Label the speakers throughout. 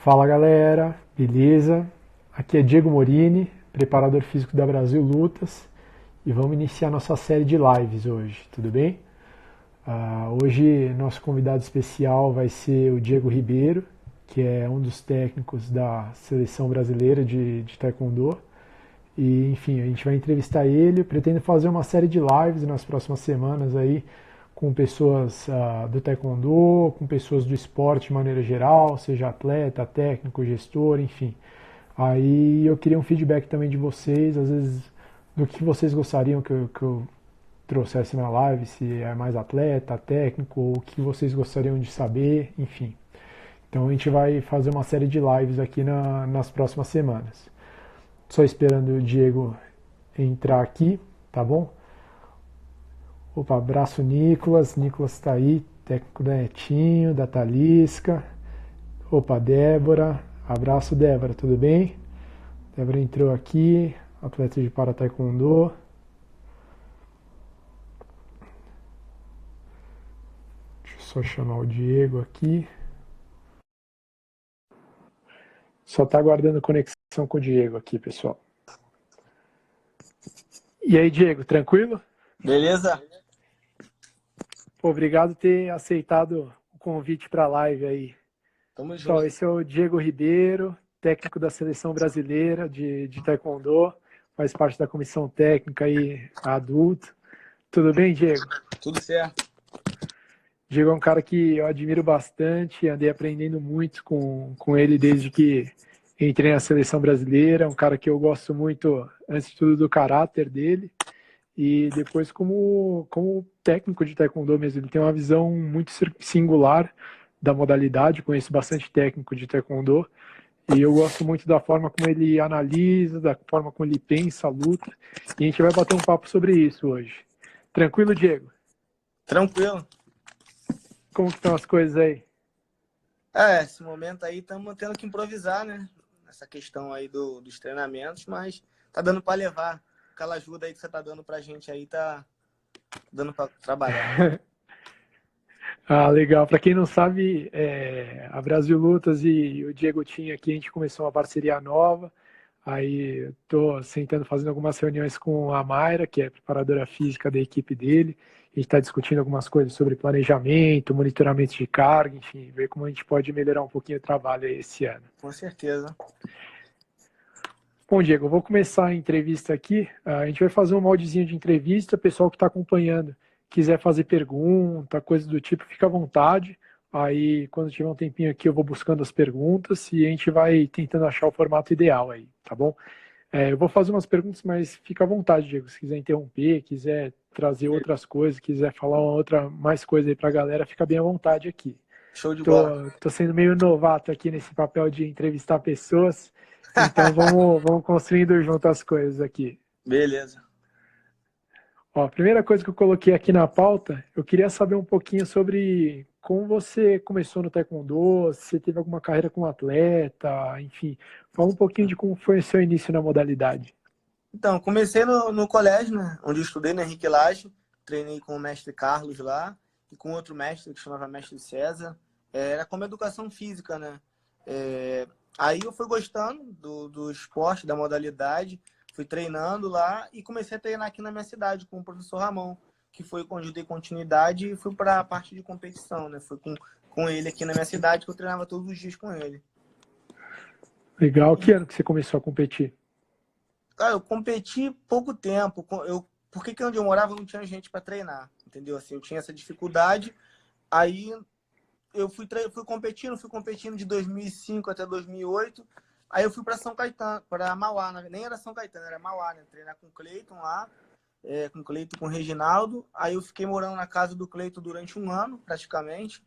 Speaker 1: Fala galera, beleza? Aqui é Diego Morini, preparador físico da Brasil Lutas, e vamos iniciar nossa série de lives hoje, tudo bem? Hoje nosso convidado especial vai ser o Diego Ribeiro, que é um dos técnicos da seleção brasileira de Taekwondo. E enfim, a gente vai entrevistar ele. Eu pretendo fazer uma série de lives nas próximas semanas aí com pessoas do Taekwondo, com pessoas do esporte de maneira geral, seja atleta, técnico, gestor, enfim. Aí eu queria um feedback também de vocês, às vezes, do que vocês gostariam que eu trouxesse na live, se é mais atleta, técnico, ou o que vocês gostariam de saber, enfim. Então a gente vai fazer uma série de lives aqui nas próximas semanas. Só esperando o Diego entrar aqui, tá bom? Opa, abraço Nicolas. Nicolas tá aí, técnico da Netinho, da Talisca. Opa, Débora. Abraço, Débora, tudo bem? Débora entrou aqui, atleta de para Taekwondo. Deixa eu só chamar o Diego aqui. Só tá aguardando conexão com o Diego aqui, pessoal. E aí, Diego, tranquilo?
Speaker 2: Beleza?
Speaker 1: Pô, obrigado por ter aceitado o convite para a live aí.
Speaker 2: Tamo
Speaker 1: Pessoal,
Speaker 2: junto.
Speaker 1: esse é o Diego Ribeiro, técnico da seleção brasileira de Taekwondo, faz parte da comissão técnica aí adulto. Tudo bem, Diego?
Speaker 2: Tudo certo.
Speaker 1: Diego é um cara que eu admiro bastante, andei aprendendo muito com ele desde que entrei na seleção brasileira, um cara que eu gosto muito, antes de tudo, do caráter dele, e depois como técnico de Taekwondo mesmo. Ele tem uma visão muito singular da modalidade, conheço bastante técnico de Taekwondo, e eu gosto muito da forma como ele analisa, da forma como ele pensa a luta, e a gente vai bater um papo sobre isso hoje. Tranquilo, Diego?
Speaker 2: Tranquilo.
Speaker 1: Como que estão as coisas aí?
Speaker 2: Esse momento aí estamos tendo que improvisar, né? Essa questão aí dos treinamentos, mas tá dando para levar. Aquela ajuda aí que você tá dando pra gente aí tá dando para trabalhar.
Speaker 1: Ah, legal. Para quem não sabe, a Brasil Lutas e o Diego Tinha aqui, a gente começou uma parceria nova. Aí estou sentando, fazendo algumas reuniões com a Mayra, que é preparadora física da equipe dele. A gente está discutindo algumas coisas sobre planejamento, monitoramento de carga, enfim, ver como a gente pode melhorar um pouquinho o trabalho aí esse ano.
Speaker 2: Com certeza.
Speaker 1: Bom, Diego, eu vou começar a entrevista aqui. A gente vai fazer um moldezinho de entrevista. Pessoal que está acompanhando, quiser fazer pergunta, coisa do tipo, fica à vontade. Aí, quando tiver um tempinho aqui, eu vou buscando as perguntas e a gente vai tentando achar o formato ideal aí, tá bom? Eu vou fazer umas perguntas, mas fica à vontade, Diego. Se quiser interromper, quiser trazer outras coisas, quiser falar mais coisa aí para a galera, fica bem à vontade aqui.
Speaker 2: Show de bola.
Speaker 1: Tô sendo meio novato aqui nesse papel de entrevistar pessoas, então vamos construindo junto as coisas aqui.
Speaker 2: Beleza.
Speaker 1: Ó, a primeira coisa que eu coloquei aqui na pauta, eu queria saber um pouquinho sobre como você começou no Taekwondo, se você teve alguma carreira como atleta, enfim. Fala um pouquinho de como foi o seu início na modalidade.
Speaker 2: Então, comecei no colégio, né? Onde eu estudei, no Henrique Lage. Treinei com o mestre Carlos lá e com outro mestre que chamava Mestre César. Era como educação física, né? Aí eu fui gostando do esporte, da modalidade, fui treinando lá e comecei a treinar aqui na minha cidade com o professor Ramon, que foi onde eu dei continuidade e fui para a parte de competição, né? Foi com ele aqui na minha cidade, que eu treinava todos os dias com ele.
Speaker 1: Legal. Que ano que você começou a competir?
Speaker 2: Cara, eu competi pouco tempo. Porque onde eu morava não tinha gente para treinar, entendeu? Assim, eu tinha essa dificuldade. Aí eu fui competindo de 2005 até 2008. Aí eu fui para São Caetano, para Mauá, né? Nem era São Caetano, era Mauá, né? Treinar com o Cleiton lá, com o Cleiton e com o Reginaldo. Aí eu fiquei morando na casa do Cleiton durante um ano, praticamente.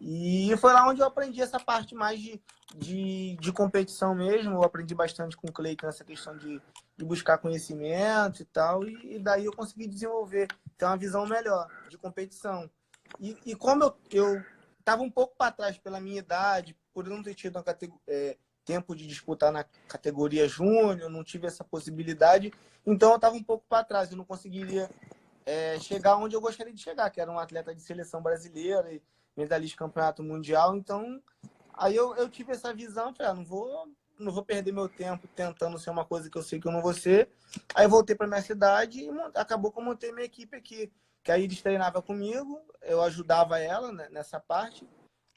Speaker 2: E foi lá onde eu aprendi essa parte mais de competição mesmo. Eu aprendi bastante com o Cleiton nessa questão de buscar conhecimento e tal. E daí eu consegui desenvolver, ter uma visão melhor de competição. E como eu estava um pouco para trás pela minha idade, por não ter tido tempo de disputar na categoria júnior, não tive essa possibilidade, então eu estava um pouco para trás, eu não conseguiria chegar onde eu gostaria de chegar, que era um atleta de seleção brasileira e medalhista de campeonato mundial. Então Aí eu tive essa visão, falei, não vou perder meu tempo tentando ser uma coisa que eu sei que eu não vou ser. Aí eu voltei para minha cidade e acabou que eu montei minha equipe aqui. Que aí eles treinavam comigo, eu ajudava ela, né, nessa parte.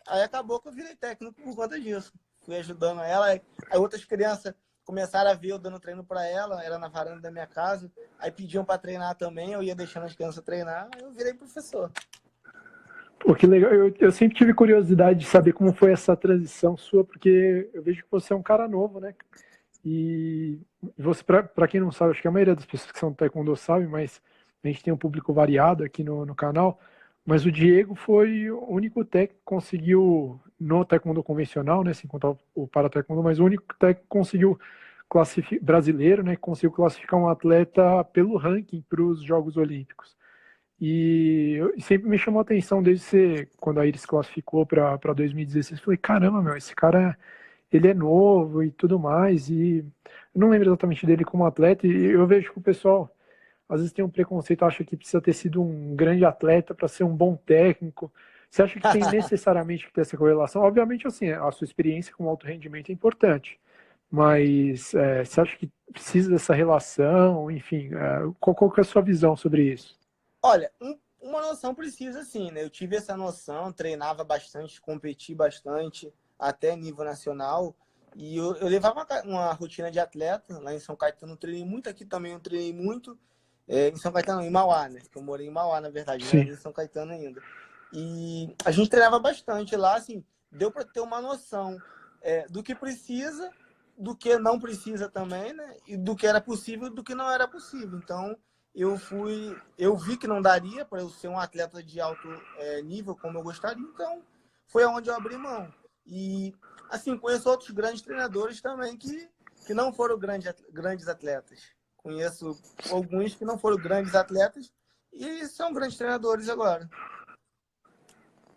Speaker 2: Aí acabou que eu virei técnico por conta disso. Fui ajudando ela. Aí outras crianças começaram a ver eu dando treino para ela, era na varanda da minha casa. Aí pediam para treinar também, eu ia deixando as crianças treinar, aí eu virei professor.
Speaker 1: Pô, que legal. Eu sempre tive curiosidade de saber como foi essa transição sua, porque eu vejo que você é um cara novo, né? E você, para quem não sabe, acho que a maioria das pessoas que são taekwondo sabe, mas a gente tem um público variado aqui no canal. Mas o Diego foi o único técnico que conseguiu, no taekwondo convencional, né, sem contar o para taekwondo, mas o único técnico que conseguiu classificar, brasileiro, né, que conseguiu classificar um atleta pelo ranking para os Jogos Olímpicos. E sempre me chamou a atenção desde quando a Iris classificou para 2016. Eu falei, caramba, meu, esse cara ele é novo e tudo mais. E eu não lembro exatamente dele como atleta. E eu vejo que o pessoal às vezes tem um preconceito, acha que precisa ter sido um grande atleta para ser um bom técnico. Você acha que tem necessariamente que ter essa correlação? Obviamente, assim, a sua experiência com alto rendimento é importante. Mas você acha que precisa dessa relação? Enfim, qual que é a sua visão sobre isso?
Speaker 2: Olha, uma noção precisa sim, né? Eu tive essa noção, treinava bastante, competi bastante, até nível nacional. E eu levava uma rotina de atleta. Lá em São Caetano eu treinei muito, aqui também eu treinei muito. Em São Caetano, em Mauá, né? Eu morei em Mauá, na verdade, não era
Speaker 1: Sim.
Speaker 2: em São Caetano ainda. E a gente treinava bastante lá, assim, deu para ter uma noção do que precisa, do que não precisa também, né? E do que era possível e do que não era possível. Então, eu vi que não daria para eu ser um atleta de alto nível como eu gostaria, então foi aonde eu abri mão. E, assim, conheço outros grandes treinadores também que não foram grandes atletas. Conheço alguns que não foram grandes atletas e são grandes treinadores agora.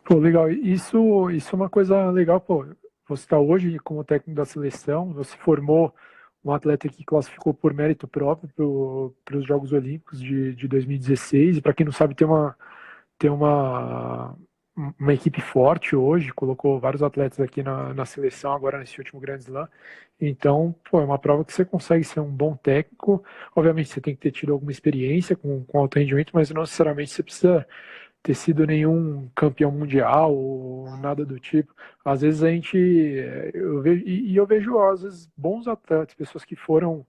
Speaker 1: Pô, legal. Isso é uma coisa legal, pô. Você está hoje como técnico da seleção, você formou um atleta que classificou por mérito próprio para os Jogos Olímpicos de 2016. E para quem não sabe, tem uma equipe forte hoje, colocou vários atletas aqui na seleção agora nesse último Grand Slam. Então, pô, é uma prova que você consegue ser um bom técnico. Obviamente, você tem que ter tido alguma experiência com alto rendimento, mas não necessariamente você precisa ter sido nenhum campeão mundial ou nada do tipo. Às vezes eu vejo, e eu vejo às vezes bons atletas, pessoas que foram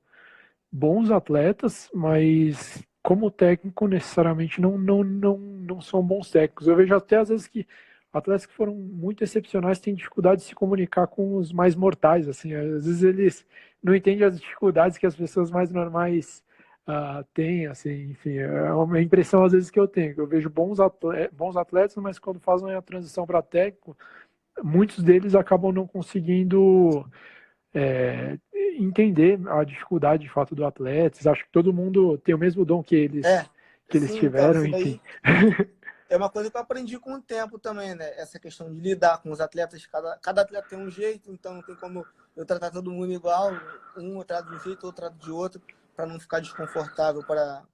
Speaker 1: bons atletas, mas como técnico necessariamente não são bons técnicos. Eu vejo até às vezes que atletas que foram muito excepcionais têm dificuldade de se comunicar com os mais mortais, assim, às vezes eles não entendem as dificuldades que as pessoas mais normais têm, assim, enfim, é uma impressão às vezes que eu tenho. Eu vejo bons atletas, mas quando fazem a transição para técnico, muitos deles acabam não conseguindo é, entender a dificuldade de fato do atleta. Acho que todo mundo tem o mesmo dom que eles
Speaker 2: Sim, então,
Speaker 1: tiveram,
Speaker 2: isso
Speaker 1: enfim.
Speaker 2: daí é uma coisa que eu aprendi com o tempo também, né? Essa questão de lidar com os atletas, cada atleta tem um jeito, então não tem como eu tratar todo mundo igual, um eu trato de um jeito, outro trato de outro, para não ficar desconfortável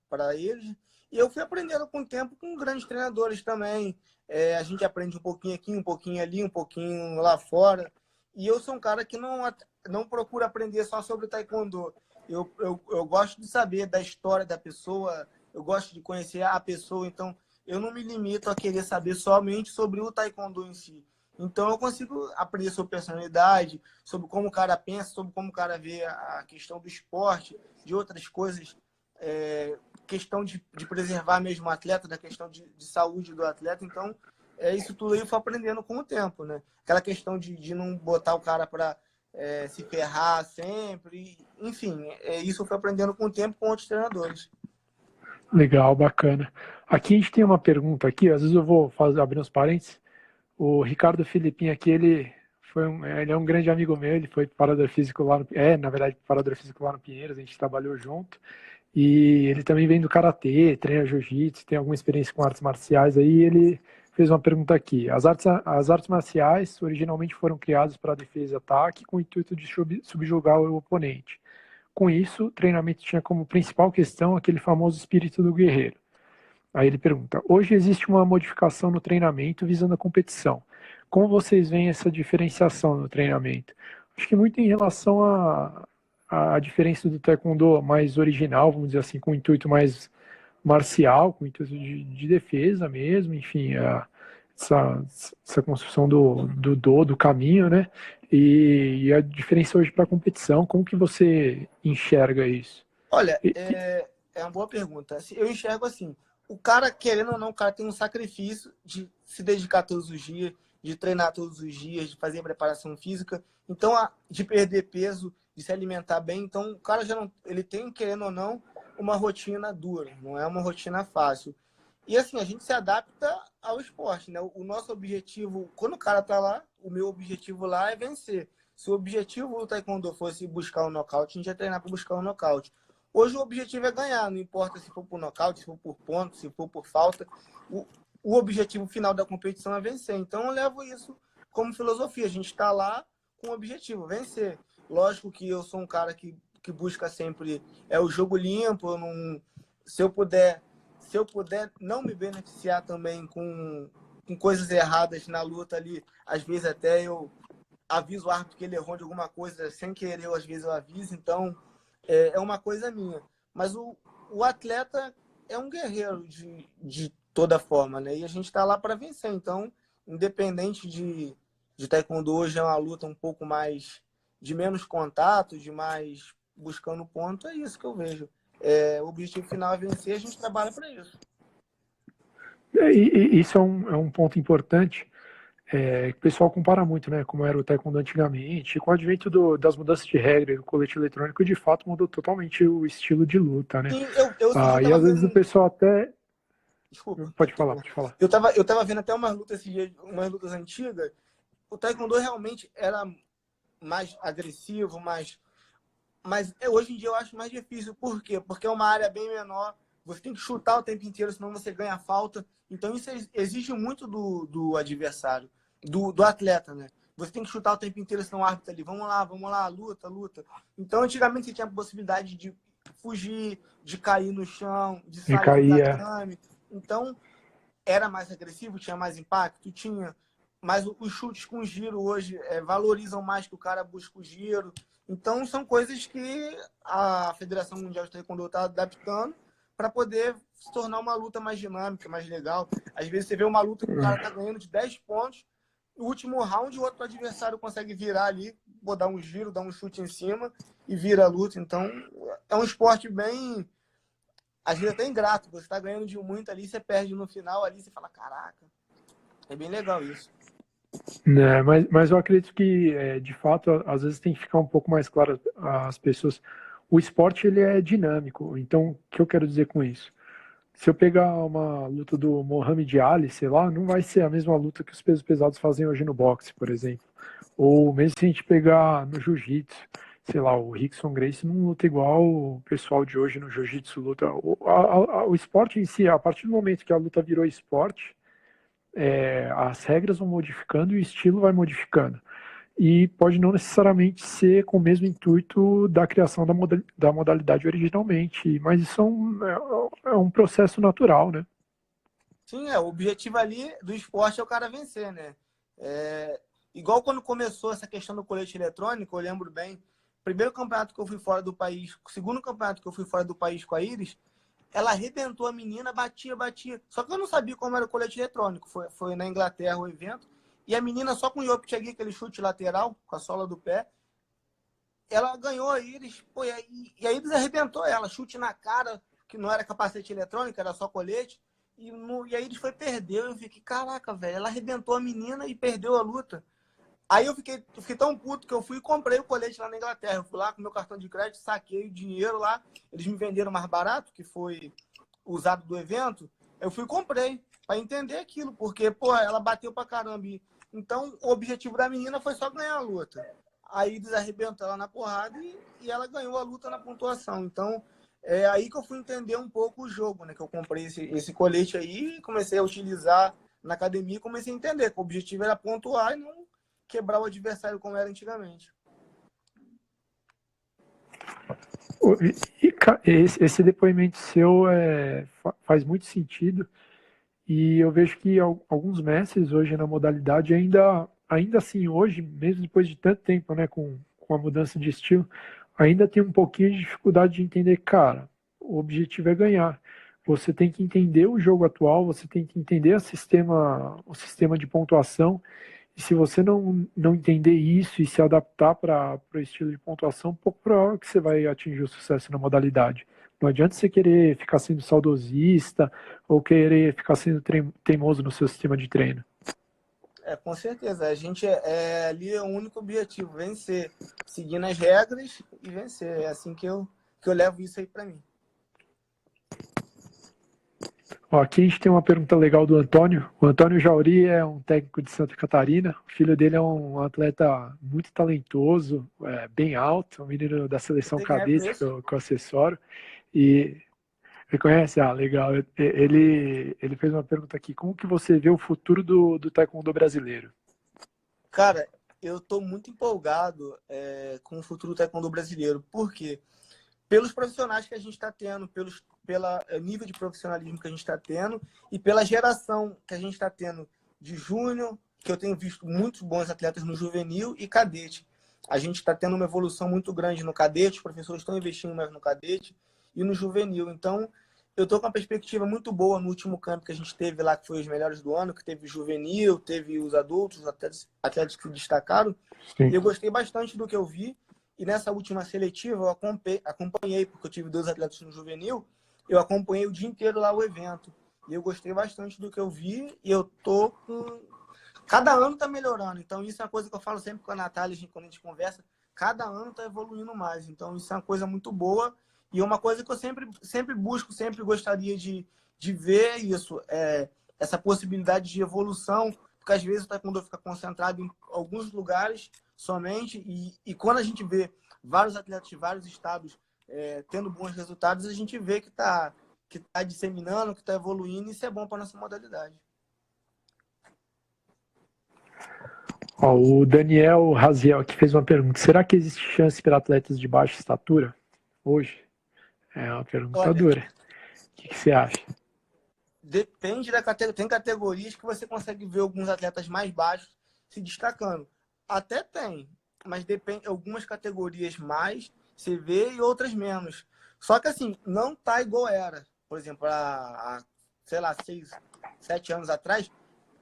Speaker 2: para eles. E eu fui aprendendo com o tempo com grandes treinadores também. A gente aprende um pouquinho aqui, um pouquinho ali, um pouquinho lá fora. E eu sou um cara que não procura aprender só sobre taekwondo. Eu gosto de saber da história da pessoa, eu gosto de conhecer a pessoa, então eu não me limito a querer saber somente sobre o taekwondo em si. Então eu consigo aprender sobre personalidade, sobre como o cara pensa, sobre como o cara vê a questão do esporte, de outras coisas, questão de preservar mesmo o atleta, da questão de saúde do atleta. Então, isso tudo aí eu fui aprendendo com o tempo, né? Aquela questão de não botar o cara para se ferrar sempre. Enfim, isso eu fui aprendendo com o tempo com outros treinadores.
Speaker 1: Legal, bacana. Aqui a gente tem uma pergunta aqui, às vezes eu vou abrir uns parênteses. O Ricardo Filipim aqui, ele é um grande amigo meu, ele foi preparador físico lá na verdade, preparador físico lá no Pinheiros, a gente trabalhou junto. E ele também vem do karatê, treina jiu-jitsu, tem alguma experiência com artes marciais aí. Ele fez uma pergunta aqui. As artes marciais originalmente foram criadas para defesa e ataque com o intuito de subjugar o oponente. Com isso, o treinamento tinha como principal questão aquele famoso espírito do guerreiro. Aí ele pergunta: hoje existe uma modificação no treinamento visando a competição. como vocês veem essa diferenciação no treinamento? Acho que muito em relação à diferença do taekwondo mais original, vamos dizer assim, com um intuito mais marcial, com o intuito de defesa mesmo, enfim, essa construção do caminho, né? E a diferença hoje para a competição, como que você enxerga isso?
Speaker 2: Olha, é uma boa pergunta. Assim, eu enxergo assim, o cara, querendo ou não, o cara tem um sacrifício de se dedicar todos os dias, de treinar todos os dias, de fazer preparação física, então de perder peso, de se alimentar bem. Então, o cara já não, ele tem, querendo ou não, uma rotina dura, não é uma rotina fácil. E assim, a gente se adapta ao esporte, né? O nosso objetivo, quando o cara tá lá, o meu objetivo lá é vencer. Se o objetivo do taekwondo fosse buscar um nocaute, a gente ia treinar para buscar um nocaute. Hoje o objetivo é ganhar, não importa se for por nocaute, se for por ponto, se for por falta. O objetivo final da competição é vencer. Então eu levo isso como filosofia. A gente está lá com o objetivo, vencer. Lógico que eu sou um cara que busca sempre o jogo limpo. Eu não, se eu puder não me beneficiar também com coisas erradas na luta ali, às vezes até eu aviso o árbitro que ele errou de alguma coisa sem querer, às vezes eu aviso. Então é uma coisa minha. Mas o atleta é um guerreiro de toda forma, né? E a gente está lá para vencer. Então, independente de taekwondo, hoje é uma luta um pouco mais de menos contato, de mais buscando ponto, é isso que eu vejo. O objetivo final é vencer, a gente trabalha para isso.
Speaker 1: Isso é um ponto importante. O pessoal compara muito, né, como era o taekwondo antigamente, e com o advento das mudanças de regra, o colete eletrônico de fato mudou totalmente o estilo de luta, né?
Speaker 2: Sim, eu esse dia
Speaker 1: E
Speaker 2: tava
Speaker 1: às vezes o
Speaker 2: vendo.
Speaker 1: pessoal até...
Speaker 2: Desculpa.
Speaker 1: Pode falar, pode falar.
Speaker 2: Eu tava vendo até umas lutas esse dia, umas lutas antigas. O taekwondo realmente era mais agressivo, mas hoje em dia eu acho mais difícil. Por quê? Porque é uma área bem menor, você tem que chutar o tempo inteiro, senão você ganha falta. Então isso exige muito do adversário, do atleta, né? Você tem que chutar o tempo inteiro, senão o árbitro tá ali, vamos lá, luta, luta. Então antigamente você tinha a possibilidade de fugir, de cair no chão, de
Speaker 1: De
Speaker 2: sair do
Speaker 1: cair,
Speaker 2: tatame. Então era mais agressivo, tinha mais impacto, tinha. Mas os chutes com giro hoje valorizam mais que o cara busca o giro. Então, são coisas que a Federação Mundial de Taekwondo está adaptando para poder se tornar uma luta mais dinâmica, mais legal. Às vezes você vê uma luta que o cara está ganhando de 10 pontos, no último round o outro adversário consegue virar ali, vou dar um giro, dar um chute em cima e vira a luta. Então, é um esporte bem... Às vezes até ingrato, você está ganhando de muito ali, você perde no final ali, você fala, caraca, é bem legal isso.
Speaker 1: né? Mas eu acredito que, de fato, às vezes tem que ficar um pouco mais claro às pessoas. O esporte, ele é dinâmico. Então, o que eu quero dizer com isso? Se eu pegar uma luta do Muhammad Ali, sei lá, não vai ser a mesma luta que os pesos pesados fazem hoje no boxe, por exemplo. Ou mesmo se a gente pegar no jiu-jitsu, sei lá, o Rickson Gracie não luta igual o pessoal de hoje no jiu-jitsu luta. O esporte em si, a partir do momento que a luta virou esporte, as regras vão modificando e o estilo vai modificando. E pode não necessariamente ser com o mesmo intuito da criação da modalidade originalmente, mas isso é um processo natural, né?
Speaker 2: Sim, o objetivo ali do esporte é o cara vencer, né? Igual quando começou essa questão do colete eletrônico, eu lembro bem, primeiro campeonato que eu fui fora do país, segundo campeonato que eu fui fora do país com a Iris, ela arrebentou a menina, batia, batia. Só que eu não sabia como era o colete eletrônico. Foi na Inglaterra o evento. E a menina só com o Yopchagui, aquele chute lateral, com a sola do pé, ela ganhou a Iris. Pô, e a Iris arrebentou ela. Chute na cara, que não era capacete eletrônico, era só colete. E a Iris perdeu. Eu fiquei, caraca, velho. Ela arrebentou a menina e perdeu a luta. Aí eu fiquei tão puto que eu fui e comprei o colete lá na Inglaterra. Eu fui lá com meu cartão de crédito, saquei o dinheiro lá. Eles me venderam mais barato, que foi usado do evento. Eu fui e comprei para entender aquilo, porque, pô, ela bateu pra caramba. Então, o objetivo da menina foi só ganhar a luta. Aí eles arrebentou ela na porrada e ela ganhou a luta na pontuação. Então, é aí que eu fui entender um pouco o jogo, né? Que eu comprei esse colete aí e comecei a utilizar na academia e comecei a entender que o objetivo era pontuar e não quebrar o adversário como era antigamente.
Speaker 1: Esse depoimento seu faz muito sentido E eu vejo que alguns mestres hoje na modalidade ainda assim hoje, mesmo depois de tanto tempo, né, com a mudança de estilo, ainda tem um pouquinho de dificuldade de entender, cara, o objetivo é ganhar. Você tem que entender o jogo atual, você tem que entender o sistema de pontuação. E se você não entender isso e se adaptar para o estilo de pontuação, pouco provável que você vai atingir o sucesso na modalidade. Não adianta você querer ficar sendo saudosista ou querer ficar sendo teimoso no seu sistema de treino.
Speaker 2: Com certeza. A gente ali é o único objetivo, vencer, seguindo as regras e vencer. É assim que eu levo isso aí para mim.
Speaker 1: Ó, aqui a gente tem uma pergunta legal do Antônio. O Antônio Jauri é um técnico de Santa Catarina. O filho dele é um atleta muito talentoso, bem alto, um menino da seleção cadete que eu assessoro. E você conhece? Ah, legal. Ele fez uma pergunta aqui. Como que você vê o futuro do taekwondo brasileiro?
Speaker 2: Cara, eu estou muito empolgado com o futuro do taekwondo brasileiro. Por quê? Pelos profissionais que a gente está tendo, pelo nível de profissionalismo que a gente está tendo e pela geração que a gente está tendo de júnior, que eu tenho visto muitos bons atletas no juvenil e cadete. A gente está tendo uma evolução muito grande no cadete, os professores estão investindo mais no cadete e no juvenil. Então, eu estou com uma perspectiva muito boa no último campo que a gente teve lá, que foi os melhores do ano, que teve juvenil, teve os adultos, os atletas que se destacaram.
Speaker 1: Sim.
Speaker 2: E eu gostei bastante do que eu vi. E nessa última seletiva, eu acompanhei, porque eu tive 2 atletas no juvenil, eu acompanhei o dia inteiro lá o evento. E eu gostei bastante do que eu vi e eu tô com... Cada ano tá melhorando. Então, isso é uma coisa que eu falo sempre com a Natália, quando a gente conversa. Cada ano tá evoluindo mais. Então, isso é uma coisa muito boa e é uma coisa que eu sempre busco, sempre gostaria de ver isso, essa possibilidade de evolução, porque às vezes o taekwondo fica concentrado em alguns lugares somente e quando a gente vê vários atletas de vários estados tendo bons resultados, a gente vê que tá disseminando, que está evoluindo, e isso é bom para nossa modalidade.
Speaker 1: Ó, o Daniel Raziel aqui fez uma pergunta. Será que existe chance para atletas de baixa estatura hoje? É uma pergunta dura. O que você acha?
Speaker 2: Depende da categoria. Tem categorias que você consegue ver alguns atletas mais baixos se destacando. Até tem, mas depende. Algumas categorias mais você vê e outras menos. Só que assim, não tá igual era. Por exemplo, sei lá, 6, 7 anos atrás,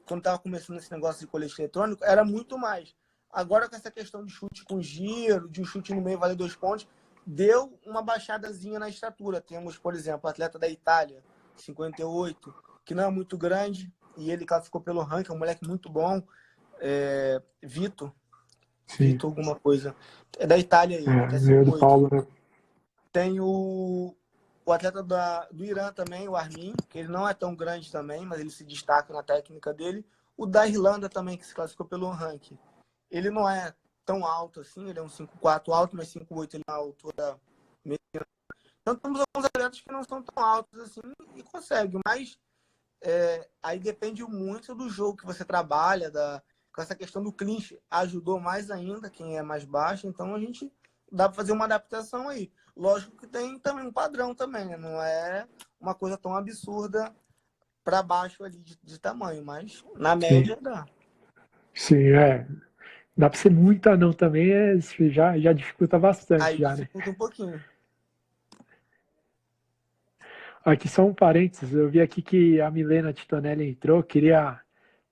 Speaker 2: quando estava começando esse negócio de colete eletrônico, era muito mais. Agora, com essa questão de chute com giro, de um chute no meio valer 2 pontos, deu uma baixadazinha na estatura. Temos, por exemplo, o atleta da Itália, 58, que não é muito grande, e ele classificou pelo ranking, é um moleque muito bom. Vitor alguma coisa. É da Itália aí, até 58.
Speaker 1: Do Paulo, né?
Speaker 2: Tem o atleta do Irã também, o Armin, que ele não é tão grande também, mas ele se destaca na técnica dele. O da Irlanda também, que se classificou pelo ranking. Ele não é tão alto assim, ele é um 5'4" alto, mas 5'8" ele é uma altura mediana. Então temos alguns atletas que não são tão altos assim e conseguem, mas aí depende muito do jogo que você trabalha, com essa questão do clinch ajudou mais ainda quem é mais baixo, então a gente dá para fazer uma adaptação aí. Lógico que tem também um padrão também, né? Não é uma coisa tão absurda para baixo ali de tamanho, mas na média dá.
Speaker 1: Sim, dá para ser muito anão também, já dificulta bastante.
Speaker 2: Aí
Speaker 1: já,
Speaker 2: dificulta, né? Um pouquinho.
Speaker 1: Aqui só um parênteses, eu vi aqui que a Milena Titonelli entrou, queria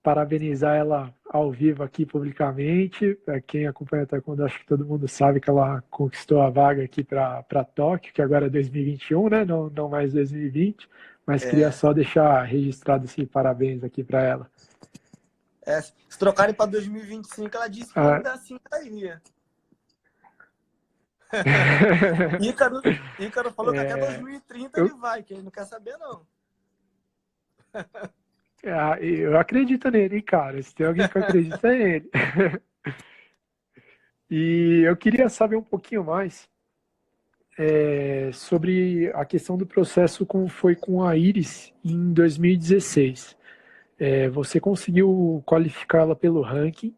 Speaker 1: parabenizar ela ao vivo aqui publicamente. Para quem acompanha o Taekwondo, acho que todo mundo sabe que ela conquistou a vaga aqui para Tóquio, que agora é 2021, né? Não mais 2020, mas queria só deixar registrado esse parabéns aqui para ela.
Speaker 2: Se trocarem para 2025, ela disse que ainda assim estaria. Ícaro falou que até 2030 ele vai, que ele não quer saber, não.
Speaker 1: Eu acredito nele, cara. Se tem alguém que acredita, é ele. E eu queria saber um pouquinho mais sobre a questão do processo como foi com a Iris em 2016. Você conseguiu qualificá-la pelo ranking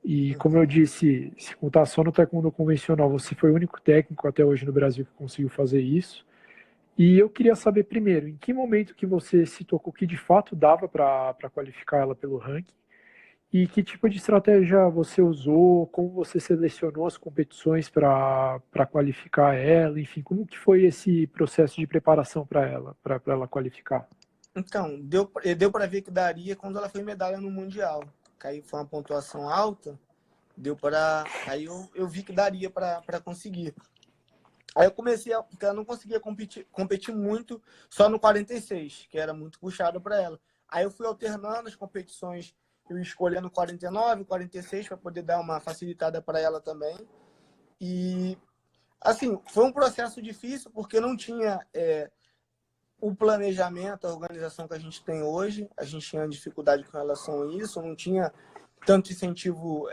Speaker 1: e, como eu disse, se contar só no taekwondo convencional, você foi o único técnico até hoje no Brasil que conseguiu fazer isso. E eu queria saber primeiro, em que momento que você se tocou que de fato dava para qualificar ela pelo ranking? E que tipo de estratégia você usou? Como você selecionou as competições para qualificar ela? Enfim, como que foi esse processo de preparação para ela qualificar?
Speaker 2: Então, deu para ver que daria quando ela foi medalha no Mundial. Que aí foi uma pontuação alta, deu para. Aí eu vi que daria para conseguir. Aí eu comecei a. Porque ela não conseguia competir muito só no 46, que era muito puxado para ela. Aí eu fui alternando as competições, eu escolhendo 49, 46, para poder dar uma facilitada para ela também. E, assim, foi um processo difícil, porque não tinha o planejamento, a organização que a gente tem hoje. A gente tinha dificuldade com relação a isso, não tinha tanto incentivo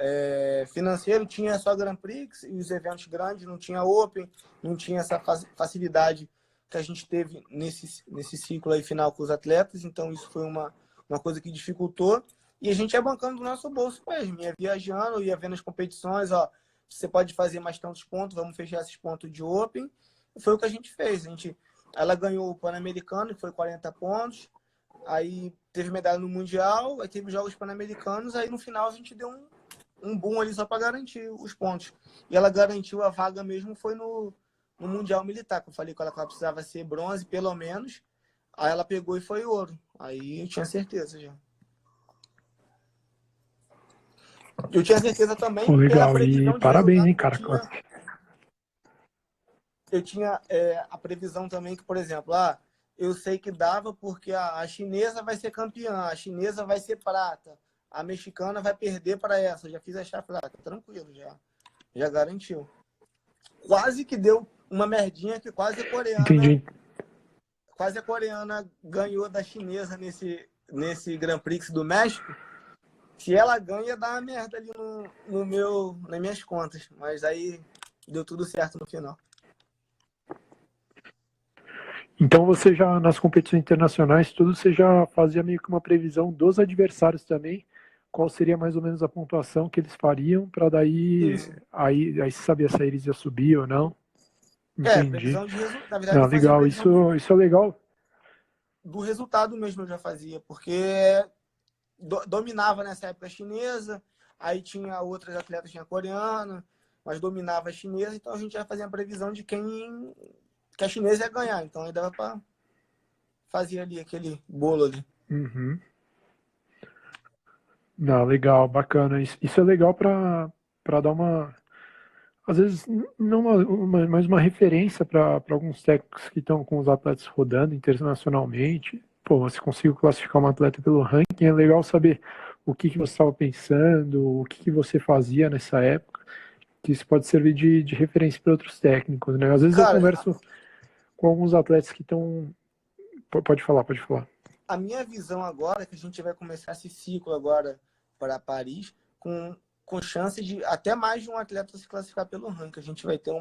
Speaker 2: financeiro, tinha só Grand Prix e os eventos grandes, não tinha Open, não tinha essa facilidade que a gente teve nesse ciclo aí final com os atletas. Então isso foi uma coisa que dificultou, e a gente ia bancando do nosso bolso mesmo, ia viajando, ia vendo as competições, ó, você pode fazer mais tantos pontos, vamos fechar esses pontos de Open. E foi o que a gente fez. Ela ganhou o Pan-Americano, que foi 40 pontos, aí teve medalha no Mundial, aí teve Jogos Pan-Americanos, aí no final a gente deu um boom ali só para garantir os pontos. E ela garantiu a vaga mesmo, foi no Mundial Militar, que eu falei com ela que ela precisava ser bronze, pelo menos. Aí ela pegou e foi ouro. Aí eu tinha certeza já. Eu tinha certeza também
Speaker 1: Pô,
Speaker 2: pela
Speaker 1: legal, e
Speaker 2: previsão de
Speaker 1: parabéns,
Speaker 2: resultado
Speaker 1: hein,
Speaker 2: que eu
Speaker 1: cara.
Speaker 2: tinha. Eu tinha a previsão também que, por exemplo, eu sei que dava porque a chinesa vai ser campeã, a chinesa vai ser prata, a mexicana vai perder para essa. Já fiz a chave lá, tá tranquilo, já garantiu. Quase que deu uma merdinha que
Speaker 1: Entendi.
Speaker 2: quase a coreana ganhou da chinesa nesse Grand Prix do México. Se ela ganha, dá uma merda ali nas minhas contas, mas aí deu tudo certo no final.
Speaker 1: Então você já, nas competições internacionais, tudo você já fazia meio que uma previsão dos adversários também, qual seria mais ou menos a pontuação que eles fariam, para daí
Speaker 2: Isso.
Speaker 1: aí você sabia se eles iam subir ou não. Entendi.
Speaker 2: Previsão de resultado. Na verdade,
Speaker 1: Não,
Speaker 2: eu fazia a
Speaker 1: legal,
Speaker 2: previsão
Speaker 1: isso é legal.
Speaker 2: do resultado mesmo, eu já fazia, porque dominava nessa época a chinesa, aí tinha outras atletas, tinha a coreana, mas dominava a chinesa, então a gente já fazia a previsão de que a chinesa ia ganhar. Então aí dava para fazer ali aquele bolo ali.
Speaker 1: Uhum. Não, legal, bacana. Isso é legal para dar uma, às vezes, não mas uma referência para alguns técnicos que estão com os atletas rodando internacionalmente. Pô, você conseguiu classificar um atleta pelo ranking, é legal saber o que você estava pensando, o que você fazia nessa época, que isso pode servir de referência para outros técnicos, né? Às vezes eu
Speaker 2: Cara,
Speaker 1: converso com alguns atletas que estão. Pode falar, pode falar.
Speaker 2: a minha visão agora é que a gente vai começar esse ciclo agora para Paris com chance de até mais de um atleta se classificar pelo ranking. A gente vai ter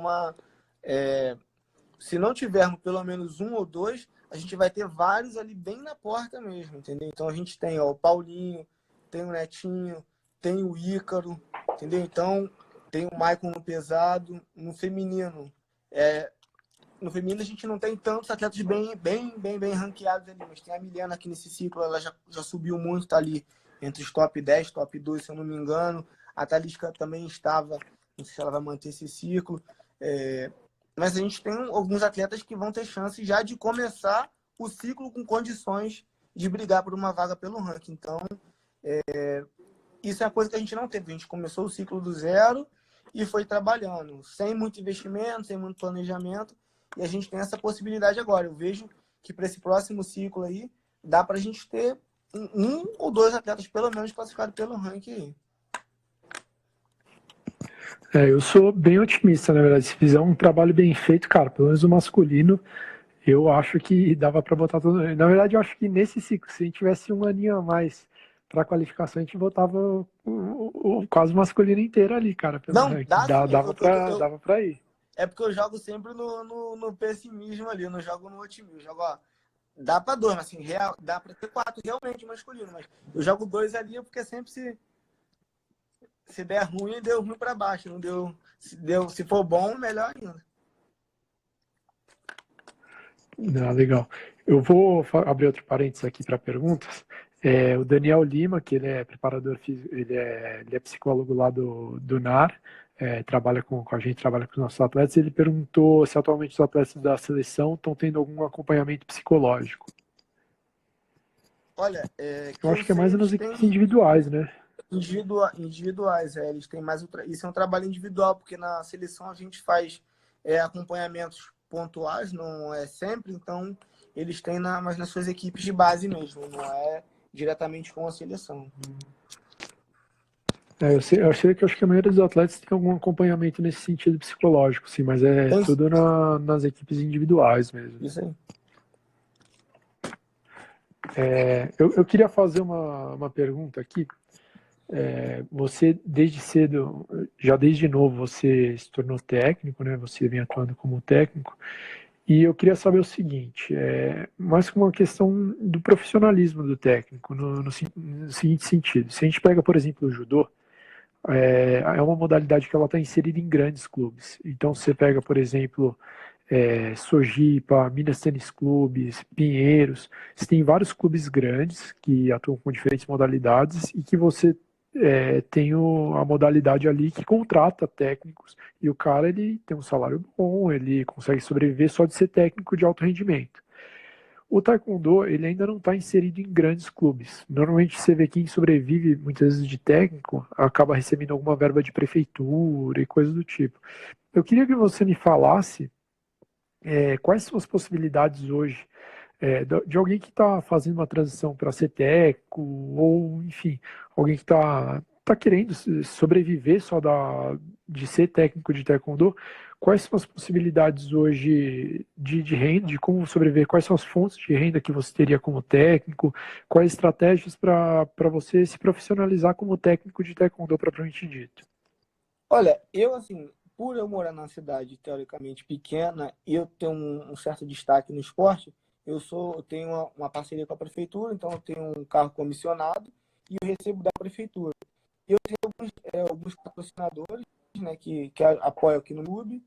Speaker 2: se não tivermos pelo menos um ou dois, a gente vai ter vários ali bem na porta mesmo, entendeu? Então a gente tem o Paulinho, tem o Netinho, tem o Ícaro, entendeu? Então tem o Maicon no pesado, no feminino. No feminino a gente não tem tantos atletas bem ranqueados ali, mas tem a Milena aqui nesse ciclo, ela já subiu muito, tá ali entre os top 10, top 2, se eu não me engano. A Talisca também estava, não sei se ela vai manter esse ciclo. Mas a gente tem alguns atletas que vão ter chance já de começar o ciclo com condições de brigar por uma vaga pelo ranking. Então, isso é uma coisa que a gente não teve. A gente começou o ciclo do zero e foi trabalhando, sem muito investimento, sem muito planejamento. E a gente tem essa possibilidade agora. Eu vejo que para esse próximo ciclo aí, dá para a gente ter um ou dois atletas, pelo menos, classificados pelo ranking.
Speaker 1: Eu sou bem otimista, na verdade. Se fizer um trabalho bem feito, cara, pelo menos o masculino, eu acho que dava para botar todo. Na verdade, eu acho que nesse ciclo, se a gente tivesse um aninho a mais para qualificação, a gente botava quase o masculino inteiro ali, cara, pelo
Speaker 2: Não,
Speaker 1: ranking.
Speaker 2: dá sim.
Speaker 1: Dava pra ir.
Speaker 2: É porque eu jogo sempre no pessimismo ali, eu não jogo no otimismo. Eu jogo, ó, dá pra dois, mas assim, dá pra ter quatro realmente masculino, mas eu jogo dois ali porque sempre se der ruim, deu ruim pra baixo. Não deu, se for bom, melhor ainda.
Speaker 1: Ah, legal. Eu vou abrir outro parênteses aqui para perguntas. O Daniel Lima, que ele é preparador físico, ele é psicólogo lá do NAR, trabalha com a gente, trabalha com os nossos atletas. Ele perguntou se atualmente os atletas da seleção estão tendo algum acompanhamento psicológico.
Speaker 2: Olha,
Speaker 1: Eu
Speaker 2: que eu
Speaker 1: acho que é
Speaker 2: sei,
Speaker 1: mais
Speaker 2: eles
Speaker 1: nas equipes
Speaker 2: têm
Speaker 1: individuais, né?
Speaker 2: individuais, eles têm mais isso é um trabalho individual, porque na seleção a gente faz acompanhamentos pontuais, não é sempre, então eles têm mas nas suas equipes de base mesmo, não é diretamente com a seleção.
Speaker 1: Eu sei que eu acho que a maioria dos atletas tem algum acompanhamento nesse sentido psicológico, sim, mas é
Speaker 2: Tem
Speaker 1: tudo nas equipes individuais mesmo.
Speaker 2: isso aí.
Speaker 1: Eu queria fazer uma pergunta aqui. Você, desde cedo, já desde novo, você se tornou técnico, né? Você vem atuando como técnico. E eu queria saber o seguinte, mais como uma questão do profissionalismo do técnico, no seguinte sentido. Se a gente pega, por exemplo, o judô, é uma modalidade que ela está inserida em grandes clubes. Então, você pega, por exemplo, Sojipa, Minas Tênis Clubes, Pinheiros. Você tem vários clubes grandes que atuam com diferentes modalidades e que você tem a modalidade ali que contrata técnicos e o cara ele tem um salário bom, ele consegue sobreviver só de ser técnico de alto rendimento. O taekwondo, ele ainda não está inserido em grandes clubes. Normalmente você vê quem sobrevive muitas vezes de técnico acaba recebendo alguma verba de prefeitura e coisas do tipo. Eu queria que você me falasse quais são as possibilidades hoje de alguém que está fazendo uma transição para ser técnico, ou, enfim, alguém que tá querendo sobreviver só de ser técnico de taekwondo, quais são as possibilidades hoje de renda, de como sobreviver, quais são as fontes de renda que você teria como técnico, quais estratégias para você se profissionalizar como técnico de taekwondo propriamente dito?
Speaker 2: Olha, eu assim, por eu morar numa cidade teoricamente pequena e eu ter um certo destaque no esporte, eu tenho uma parceria com a prefeitura, então eu tenho um carro comissionado e eu recebo da prefeitura. E eu tenho alguns patrocinadores, né, que apoiam aqui no clube,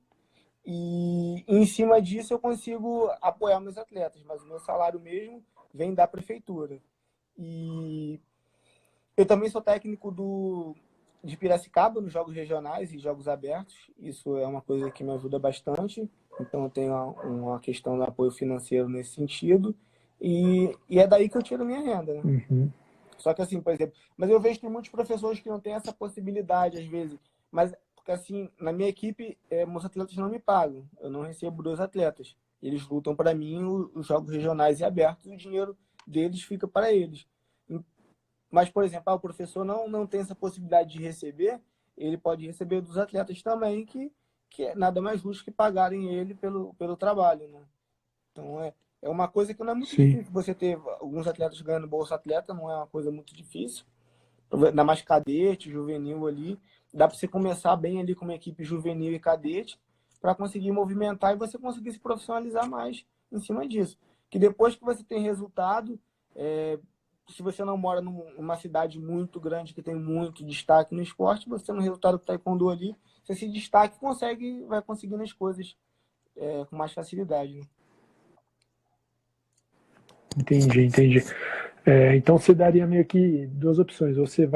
Speaker 2: e em cima disso eu consigo apoiar meus atletas, mas o meu salário mesmo vem da prefeitura. E eu também sou técnico de Piracicaba nos jogos regionais e jogos abertos. Isso é uma coisa que me ajuda bastante. Então, eu tenho uma questão de apoio financeiro nesse sentido. E é daí que eu tiro minha renda, né?
Speaker 1: Uhum.
Speaker 2: Só que assim, por exemplo, mas eu vejo que tem muitos professores que não têm essa possibilidade, às vezes. Mas, porque assim, na minha equipe, meus atletas não me pagam. Eu não recebo 2 atletas. Eles lutam para mim os jogos regionais e abertos e o dinheiro deles fica para eles. Mas, por exemplo, o professor não tem essa possibilidade de receber, ele pode receber dos atletas também, que é nada mais justo que pagarem ele pelo trabalho, né? Então, é uma coisa que não é muito
Speaker 1: Sim.
Speaker 2: difícil você ter alguns atletas ganhando Bolsa Atleta, não é uma coisa muito difícil. Ainda mais cadete, juvenil ali. Dá para você começar bem ali com uma equipe juvenil e cadete para conseguir movimentar e você conseguir se profissionalizar mais em cima disso. Que depois que você tem resultado, se você não mora numa cidade muito grande que tem muito destaque no esporte, você no resultado do taekwondo ali, você se destaca e vai conseguindo as coisas com mais facilidade. Né?
Speaker 1: Entendi. Então você daria meio que duas opções. Você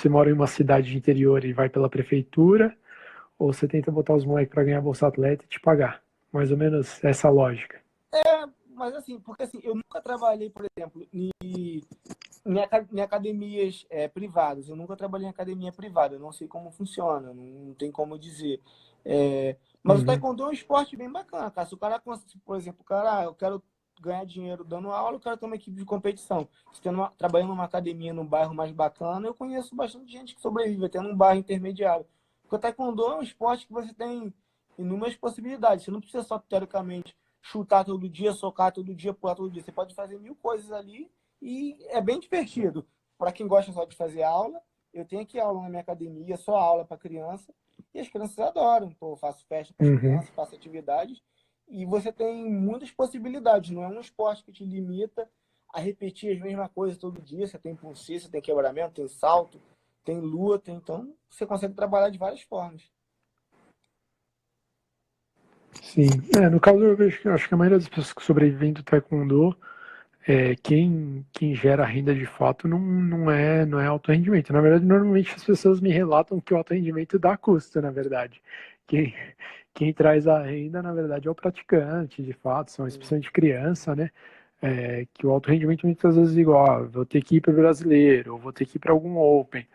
Speaker 1: mora em uma cidade de interior e vai pela prefeitura, ou você tenta botar os moleques para ganhar Bolsa Atleta e te pagar. Mais ou menos essa lógica.
Speaker 2: Mas assim, porque assim, eu nunca trabalhei, por exemplo, em academias privadas. Eu nunca trabalhei em academia privada. Eu não sei como funciona, não tem como dizer. Mas o
Speaker 1: Uhum.
Speaker 2: taekwondo é um esporte bem bacana, cara. Se o cara, por exemplo, o cara, eu quero ganhar dinheiro dando aula, eu quero ter uma equipe de competição. Se trabalhando numa academia num bairro mais bacana, eu conheço bastante gente que sobrevive, até num bairro intermediário. Porque o taekwondo é um esporte que você tem inúmeras possibilidades. Você não precisa só, teoricamente, chutar todo dia, socar todo dia, pular todo dia. Você pode fazer 1000 coisas ali e é bem divertido. Para quem gosta só de fazer aula, eu tenho aqui aula na minha academia, só aula para criança, e as crianças adoram. Pô, eu faço festa para as
Speaker 1: Uhum.
Speaker 2: crianças, faço atividades, e você tem muitas possibilidades. Não é um esporte que te limita a repetir as mesmas coisas todo dia. Você tem pulseira, você tem quebramento, tem salto, tem luta, então você consegue trabalhar de várias formas.
Speaker 1: Sim. No caso, eu vejo, acho que a maioria das pessoas que sobrevivem do Taekwondo, quem gera renda de fato não é alto rendimento. Na verdade, normalmente as pessoas me relatam que o alto rendimento dá custo, na verdade. Quem, quem traz a renda, na verdade, é o praticante, de fato, são especialmente criança, né? Que o alto rendimento muitas vezes é igual, vou ter que ir para o brasileiro, ou vou ter que ir para algum Open.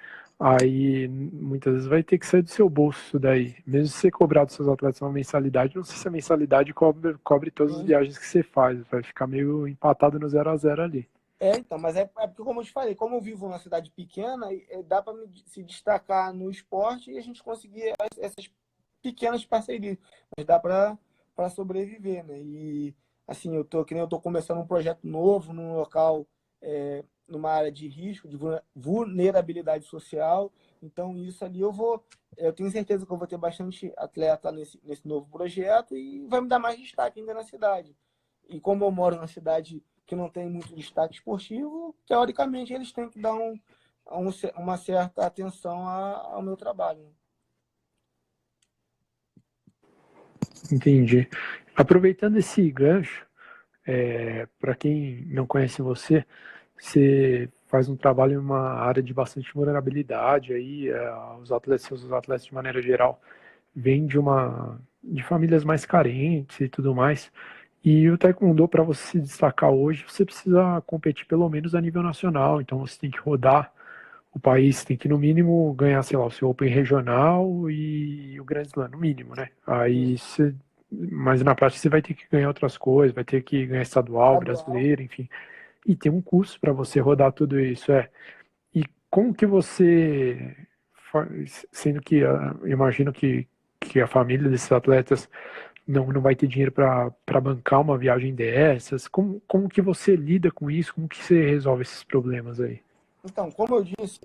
Speaker 1: Aí muitas vezes vai ter que sair do seu bolso isso daí. Mesmo se você cobrar dos seus atletas uma mensalidade, não sei se a mensalidade cobre todas as
Speaker 2: Sim.
Speaker 1: viagens que você faz. Vai ficar meio empatado no 0-0 ali.
Speaker 2: Então, mas é porque, como eu te falei, como eu vivo numa cidade pequena, dá para se destacar no esporte e a gente conseguir essas pequenas parcerias. Mas dá para sobreviver, né? E assim, que nem eu tô começando um projeto novo num local, numa área de risco, de vulnerabilidade social. Então, isso ali eu tenho certeza que eu vou ter bastante atleta nesse novo projeto e vai me dar mais destaque ainda na cidade. E como eu moro na cidade que não tem muito destaque esportivo, teoricamente eles têm que dar uma certa atenção ao meu trabalho.
Speaker 1: Entendi. Aproveitando esse gancho, para quem não conhece você faz um trabalho em uma área de bastante vulnerabilidade aí, seus atletas de maneira geral vêm de famílias mais carentes e tudo mais. E o Taekwondo, para você se destacar hoje, você precisa competir pelo menos a nível nacional. Então você tem que rodar o país, tem que no mínimo ganhar, sei lá, o seu Open regional e o Grand Slam, no mínimo, né?
Speaker 2: Sim.
Speaker 1: Mas na prática você vai ter que ganhar outras coisas, vai ter que ganhar estadual,
Speaker 2: Estadual.
Speaker 1: brasileiro, enfim. E tem um custo para você rodar tudo isso, E como que você, sendo que eu imagino que a família desses atletas não vai ter dinheiro para bancar uma viagem dessas, como que você lida com isso? Como que você resolve esses problemas aí?
Speaker 2: Então, como eu disse,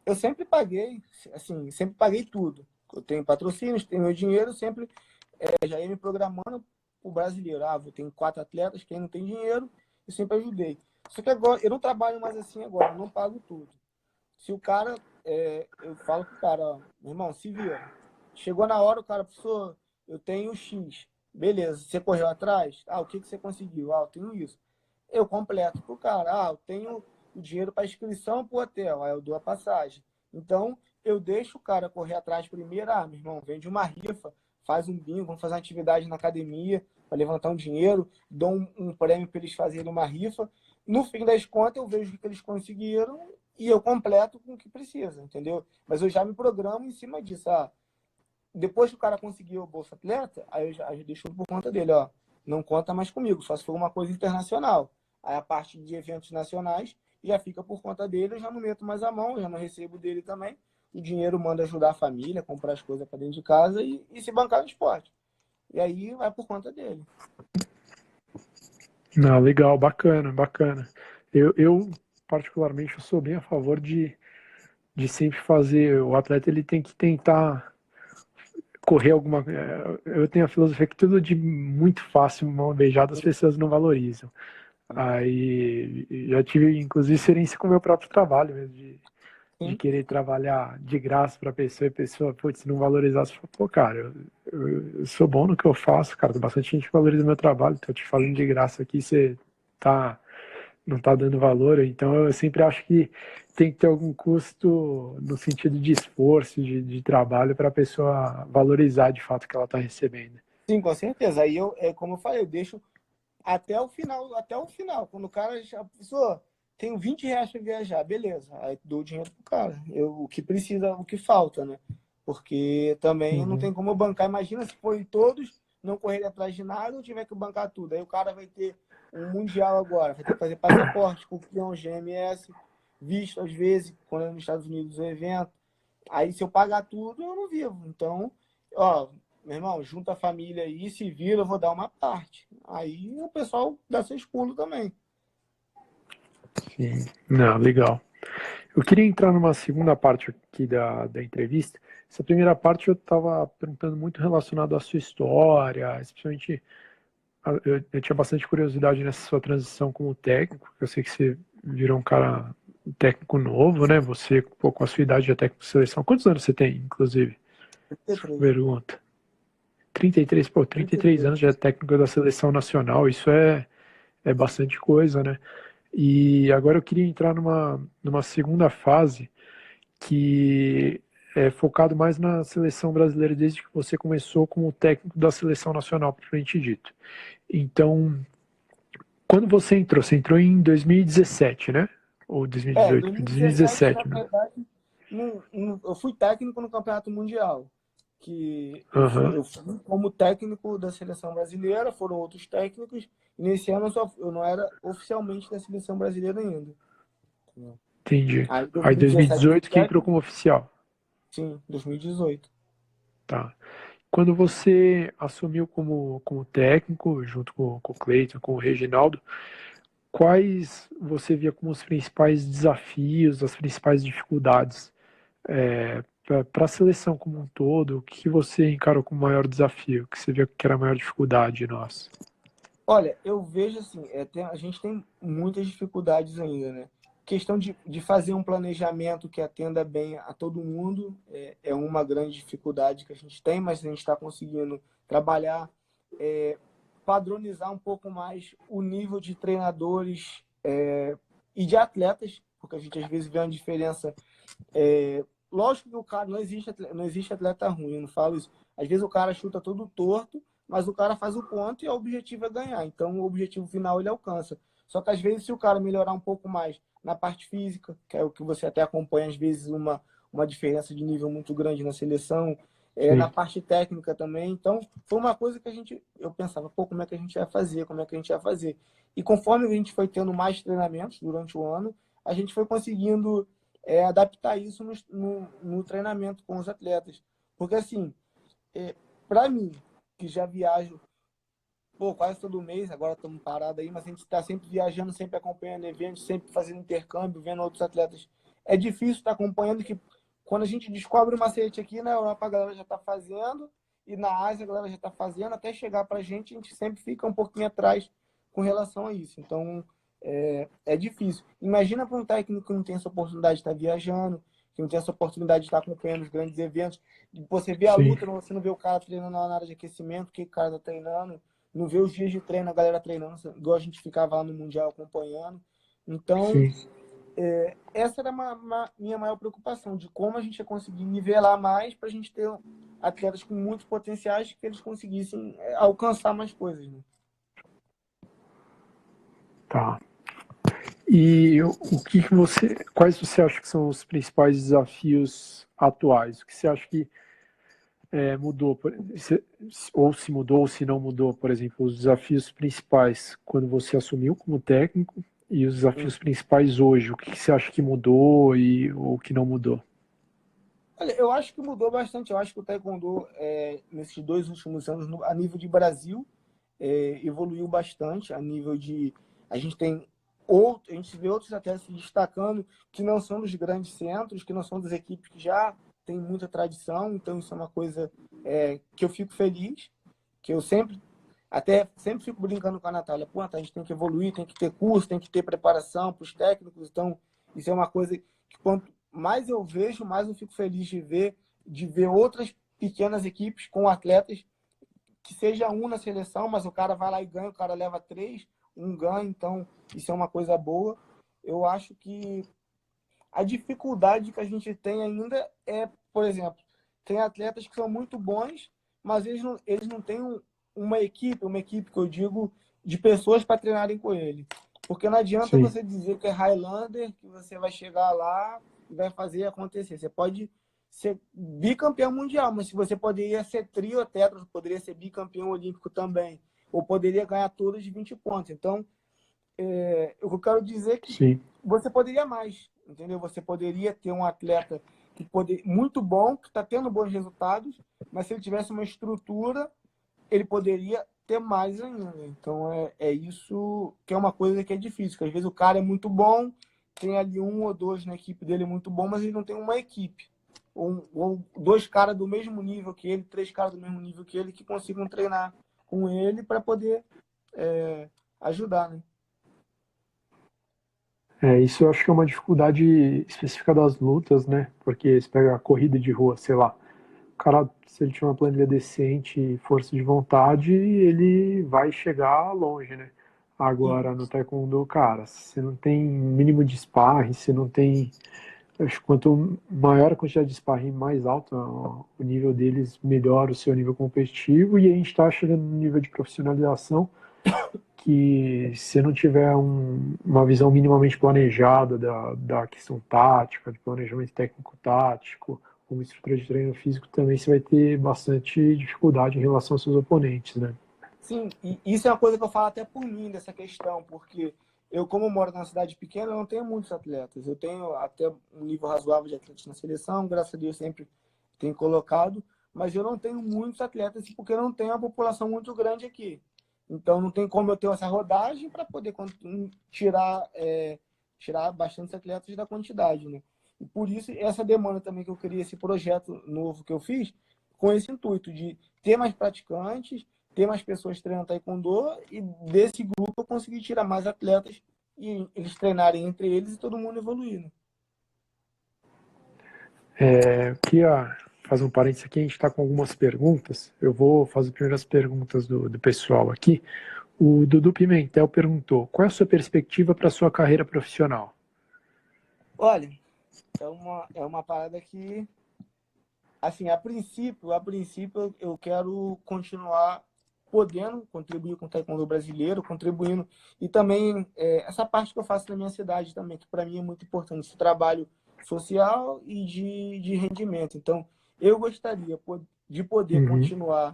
Speaker 2: eu sempre paguei, assim, sempre paguei tudo. Eu tenho patrocínios, tenho meu dinheiro, sempre já ia me programando o brasileiro. Eu tenho 4 atletas, quem não tem dinheiro, eu sempre ajudei. Só que agora, eu não trabalho mais assim agora, eu não pago tudo. Se o cara, eu falo pro cara, ó, meu irmão, se vira. Chegou na hora, o cara, professor, eu tenho X. Beleza, você correu atrás? O que você conseguiu? Eu tenho isso. Eu completo pro cara. Eu tenho o dinheiro para inscrição pro hotel, aí eu dou a passagem. Então, eu deixo o cara correr atrás primeiro. Meu irmão, vende uma rifa, faz um bingo, vamos fazer uma atividade na academia para levantar um dinheiro, dou um prêmio para eles fazerem uma rifa. No fim das contas, eu vejo o que eles conseguiram e eu completo com o que precisa, entendeu? Mas eu já me programo em cima disso. Depois que o cara conseguiu o Bolsa Atleta, aí eu deixo por conta dele, ó. Não conta mais comigo, só se for uma coisa internacional. Aí a parte de eventos nacionais já fica por conta dele, eu já não meto mais a mão, já não recebo dele também. O dinheiro manda ajudar a família, comprar as coisas para dentro de casa e se bancar no esporte. E aí vai por conta dele.
Speaker 1: Não, legal, bacana, bacana. Eu particularmente, eu sou bem a favor de sempre fazer, o atleta ele tem que tentar correr alguma. Eu tenho a filosofia que tudo de muito fácil, mão beijada, as pessoas não valorizam. Aí já tive, inclusive, experiência com o meu próprio trabalho mesmo, de
Speaker 2: Sim,
Speaker 1: querer trabalhar de graça para a pessoa e a pessoa, putz, não valorizasse. Pô, cara, eu sou bom no que eu faço, cara, tem bastante gente que valoriza o meu trabalho, tô te falando de graça aqui, você tá, não tá dando valor, então eu sempre acho que tem que ter algum custo no sentido de esforço, de trabalho, para a pessoa valorizar de fato o que ela está recebendo.
Speaker 2: sim, com certeza. Aí como eu falei, eu deixo até o final, até o final. Quando o cara já pensou, tenho R$ 20 para viajar, beleza. Aí dou o dinheiro pro cara. O que precisa, o que falta, né? Porque também não
Speaker 1: Uhum.
Speaker 2: tem como eu bancar. Imagina se forem todos, não correrem atrás de nada, eu tiver que bancar tudo. Aí o cara vai ter um mundial agora, vai ter que fazer passaporte, cupom, GMS, visto às vezes, quando é nos Estados Unidos o evento. Aí se eu pagar tudo, eu não vivo. Então, ó, meu irmão, junta a família aí, se vira, eu vou dar uma parte. Aí o pessoal dá seus pulos também.
Speaker 1: Sim. Não, legal. Eu queria entrar numa segunda parte aqui da entrevista. Essa primeira parte eu estava perguntando muito relacionado à sua história, especialmente eu tinha bastante curiosidade nessa sua transição como técnico. Eu sei que você virou um cara um técnico novo, né? Você, pô, com a sua idade de técnico de seleção. Quantos anos você tem, inclusive? Desculpa a
Speaker 2: 33.
Speaker 1: pergunta. 33, pô, 33 anos já é técnico da seleção nacional, isso é bastante coisa, né? E agora eu queria entrar numa segunda fase que é focado mais na seleção brasileira desde que você começou como técnico da seleção nacional, propriamente dito. Então, quando você entrou em 2017, né? Ou
Speaker 2: Em
Speaker 1: 2018?
Speaker 2: 2017, na
Speaker 1: 2017, né?
Speaker 2: verdade, eu fui técnico no Campeonato Mundial. Que
Speaker 1: Aham,
Speaker 2: eu fui como técnico da seleção brasileira, foram outros técnicos, e nesse ano eu não era oficialmente da seleção brasileira ainda.
Speaker 1: entendi.
Speaker 2: Aí, em
Speaker 1: Aí
Speaker 2: 2017, eu fui
Speaker 1: 2018 que entrou
Speaker 2: técnico,
Speaker 1: como oficial.
Speaker 2: sim, 2018.
Speaker 1: Tá. Quando você assumiu como técnico, junto com o Cleiton, com o Reginaldo, quais você via como os principais desafios, as principais dificuldades para a seleção como um todo? O que você encarou como maior desafio? O que você via que era a maior dificuldade nossa?
Speaker 2: Olha, eu vejo assim, a gente tem muitas dificuldades ainda, né? Questão de fazer um planejamento que atenda bem a todo mundo é uma grande dificuldade que a gente tem, mas a gente está conseguindo trabalhar, padronizar um pouco mais o nível de treinadores e de atletas, porque a gente às vezes vê uma diferença. Lógico que o cara não existe atleta ruim, eu não falo isso. Às vezes o cara chuta todo torto, mas o cara faz o ponto e o objetivo é ganhar. Então o objetivo final ele alcança. Só que às vezes se o cara melhorar um pouco mais na parte física, que é o que você até acompanha às vezes uma diferença de nível muito grande na seleção, na
Speaker 1: Sim,
Speaker 2: parte técnica também. Então foi uma coisa que eu pensava, pô, como é que a gente vai fazer? Como é que a gente vai fazer? E conforme a gente foi tendo mais treinamentos durante o ano, a gente foi conseguindo adaptar isso no treinamento com os atletas. Porque, assim, para mim, que já viajo quase todo mês, agora estamos parados aí, mas a gente está sempre viajando, sempre acompanhando eventos, sempre fazendo intercâmbio, vendo outros atletas. É difícil estar acompanhando que quando a gente descobre uma macete aqui na Europa, a galera já está fazendo, e na Ásia a galera já está fazendo, até chegar para a gente sempre fica um pouquinho atrás com relação a isso. Então, é difícil. Imagina para um técnico que não tem essa oportunidade de estar viajando, que não tem essa oportunidade de estar acompanhando os grandes eventos. Você vê a
Speaker 1: sim,
Speaker 2: luta, você não vê o cara treinando na área de aquecimento, o que o cara está treinando, não vê os dias de treino, a galera treinando, igual a gente ficava lá no Mundial acompanhando. Então,
Speaker 1: sim.
Speaker 2: essa era minha maior preocupação, de como a gente ia conseguir nivelar mais para a gente ter atletas com muitos potenciais que eles conseguissem alcançar mais coisas. Né?
Speaker 1: Tá. E quais você acha que são os principais desafios atuais? O que você acha que mudou, ou se mudou, ou se não mudou, por exemplo, os desafios principais quando você assumiu como técnico e os desafios principais hoje? O que você acha que mudou e o que não mudou?
Speaker 2: Olha, eu acho que mudou bastante. Eu acho que o Taekwondo, nesses 2 últimos anos, a nível de Brasil, evoluiu bastante. A nível de. A gente tem a gente vê outros atletas se destacando que não são dos grandes centros, que não são das equipes que já têm muita tradição. Então, isso é uma coisa que eu fico feliz, que eu sempre fico brincando com a Natália. Pô, a gente tem que evoluir, tem que ter curso, tem que ter preparação para os técnicos. Então, isso é uma coisa que quanto mais eu vejo, mais eu fico feliz de ver outras pequenas equipes com atletas que seja um na seleção, mas o cara vai lá e ganha, o cara leva 3, um ganha, então isso é uma coisa boa. Eu acho que a dificuldade que a gente tem ainda por exemplo, tem atletas que são muito bons, mas eles não têm uma equipe que eu digo, de pessoas para treinarem com ele. Porque não adianta
Speaker 1: Sim,
Speaker 2: você dizer que é Highlander, que você vai chegar lá e vai fazer acontecer. Você pode ser bicampeão mundial, mas se você poderia ser trio tetra, poderia ser bicampeão olímpico também, ou poderia ganhar todas de 20 pontos. Então, eu quero dizer que
Speaker 1: sim,
Speaker 2: você poderia mais, entendeu? Você poderia ter um atleta muito bom, que está tendo bons resultados, mas se ele tivesse uma estrutura, ele poderia ter mais ainda. Então, é isso que é uma coisa que é difícil, que às vezes o cara é muito bom, tem ali um ou dois na equipe dele muito bom, mas ele não tem uma equipe. Ou 2 caras do mesmo nível que ele, 3 caras do mesmo nível que ele, que consigam treinar com ele para poder ajudar, né?
Speaker 1: isso eu acho que é uma dificuldade específica das lutas, né? Porque você pega a corrida de rua, sei lá, cara, se ele tiver uma planilha decente e força de vontade, ele vai chegar longe, né?
Speaker 2: E,
Speaker 1: Agora, no Taekwondo, cara, se você não tem mínimo de sparring, se não tem. Acho que quanto maior a quantidade de sparring, mais alto o nível deles, melhor o seu nível competitivo. E a gente está chegando no nível de profissionalização que, se não tiver uma visão minimamente planejada da questão tática, de planejamento técnico-tático, uma estrutura de treino físico, também você vai ter bastante dificuldade em relação aos seus oponentes, né?
Speaker 2: sim, e isso é uma coisa que eu falo até por mim, dessa questão, porque eu, como moro numa cidade pequena, eu não tenho muitos atletas. Eu tenho até um nível razoável de atletas na seleção, graças a Deus sempre tenho colocado, mas eu não tenho muitos atletas porque eu não tenho uma população muito grande aqui. Então não tem como eu ter essa rodagem para poder tirar, tirar bastantes atletas da quantidade, né? E por isso, essa demanda também que eu queria, esse projeto novo que eu fiz, com esse intuito de ter mais praticantes, ter mais pessoas treinando taekwondo e desse grupo eu conseguir tirar mais atletas e eles treinarem entre eles e todo mundo evoluindo.
Speaker 1: Aqui, ó, faz um parênteses aqui, a gente está com algumas perguntas. Eu vou fazer as primeiras perguntas do pessoal aqui. O Dudu Pimentel perguntou: qual é a sua perspectiva para a sua carreira profissional?
Speaker 2: Olha, é uma parada que, assim, a princípio eu quero continuar podendo contribuir com o taekwondo brasileiro, contribuindo, e também essa parte que eu faço na minha cidade também, que para mim é muito importante, esse trabalho social e de rendimento. Então, eu gostaria de poder
Speaker 1: Uhum.
Speaker 2: continuar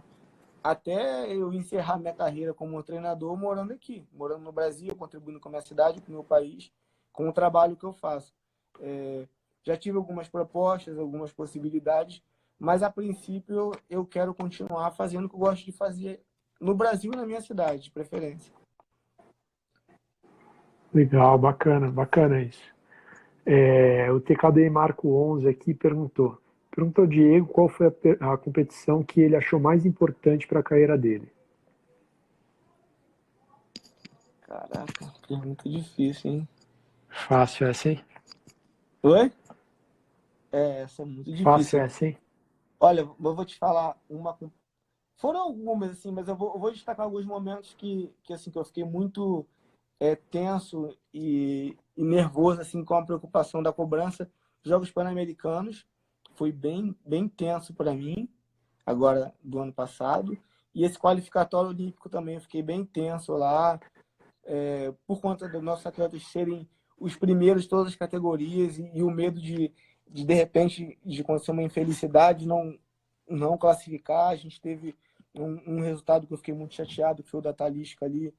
Speaker 2: até eu encerrar minha carreira como treinador morando aqui, morando no Brasil, contribuindo com a minha cidade, com o meu país, com o trabalho que eu faço. É, já tive algumas propostas, algumas possibilidades, mas a princípio eu quero continuar fazendo o que eu gosto de fazer no Brasil e na minha cidade, de preferência.
Speaker 1: Legal, bacana, bacana isso. O TKD Marco 11 aqui perguntou ao Diego qual foi a competição que ele achou mais importante para a carreira dele.
Speaker 2: Caraca, pergunta difícil, hein?
Speaker 1: Fácil essa, hein?
Speaker 2: Oi? Essa é muito
Speaker 1: Fácil
Speaker 2: difícil.
Speaker 1: essa, hein?
Speaker 2: Olha, eu vou te falar uma. Foram algumas, assim, mas eu vou destacar alguns momentos assim, que eu fiquei muito tenso e nervoso, assim, com a preocupação da cobrança. Jogos Pan-Americanos foi bem tenso para mim, agora do ano passado. E esse qualificatório olímpico também eu fiquei bem tenso lá, por conta dos nossos atletas serem os primeiros de todas as categorias e o medo de repente, de acontecer uma infelicidade, não classificar. A gente teve um resultado que eu fiquei muito chateado, que foi o da Talisca ali.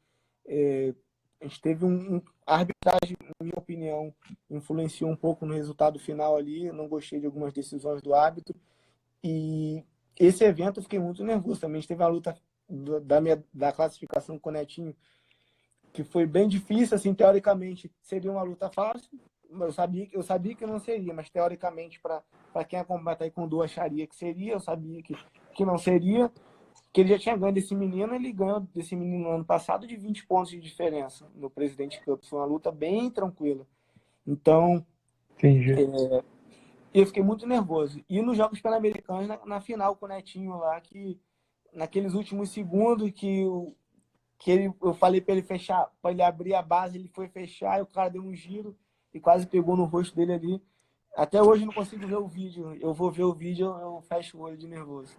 Speaker 2: A gente teve a arbitragem, na minha opinião, influenciou um pouco no resultado final ali. Eu não gostei de algumas decisões do árbitro. E esse evento eu fiquei muito nervoso também. A gente teve a luta da classificação com o Netinho, que foi bem difícil, assim, teoricamente seria uma luta fácil. Eu sabia que não seria, mas teoricamente, para quem acompanha Taekwondo, acharia que seria. Eu sabia que não seria, que ele já tinha ganho desse menino. Ele ganhou desse menino no ano passado de 20 pontos de diferença no Presidente Cup. Foi uma luta bem tranquila. Então,
Speaker 1: Entendi.
Speaker 2: eu fiquei muito nervoso. E nos Jogos Pan-Americanos, na final com o Netinho lá, que naqueles últimos segundos eu falei para ele fechar, para ele abrir a base, ele foi fechar, e o cara deu um giro e quase pegou no rosto dele ali. Até hoje eu não consigo ver o vídeo. Eu vou ver o vídeo, eu fecho o olho de nervoso.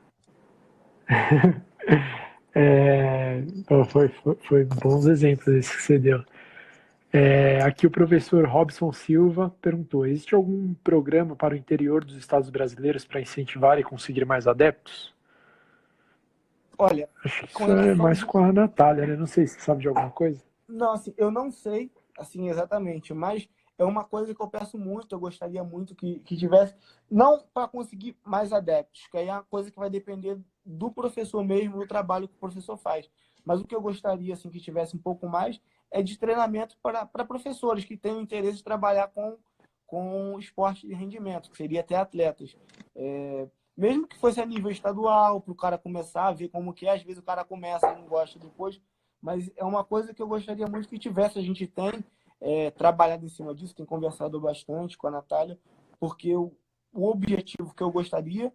Speaker 1: Foi bons exemplos esses que você deu. Aqui o professor Robson Silva perguntou: existe algum programa para o interior dos estados brasileiros para incentivar e conseguir mais adeptos?
Speaker 2: Olha,
Speaker 1: Acho que
Speaker 2: com
Speaker 1: isso é
Speaker 2: relação
Speaker 1: mais
Speaker 2: de.
Speaker 1: com a Natália, né? Não sei se você sabe de alguma coisa.
Speaker 2: Não, assim, eu não sei, assim, exatamente, mas é uma coisa que eu peço muito, eu gostaria muito que tivesse, não para conseguir mais adeptos, que aí é uma coisa que vai depender do professor mesmo, do trabalho que o professor faz. Mas o que eu gostaria, assim, que tivesse um pouco mais é de treinamento para professores que tenham interesse de trabalhar com esporte de rendimento, que seria até atletas. Mesmo que fosse a nível estadual, para o cara começar a ver como que é, às vezes o cara começa e não gosta depois, mas é uma coisa que eu gostaria muito que tivesse. A gente tem trabalhado em cima disso, tem conversado bastante com a Natália, porque o objetivo que eu gostaria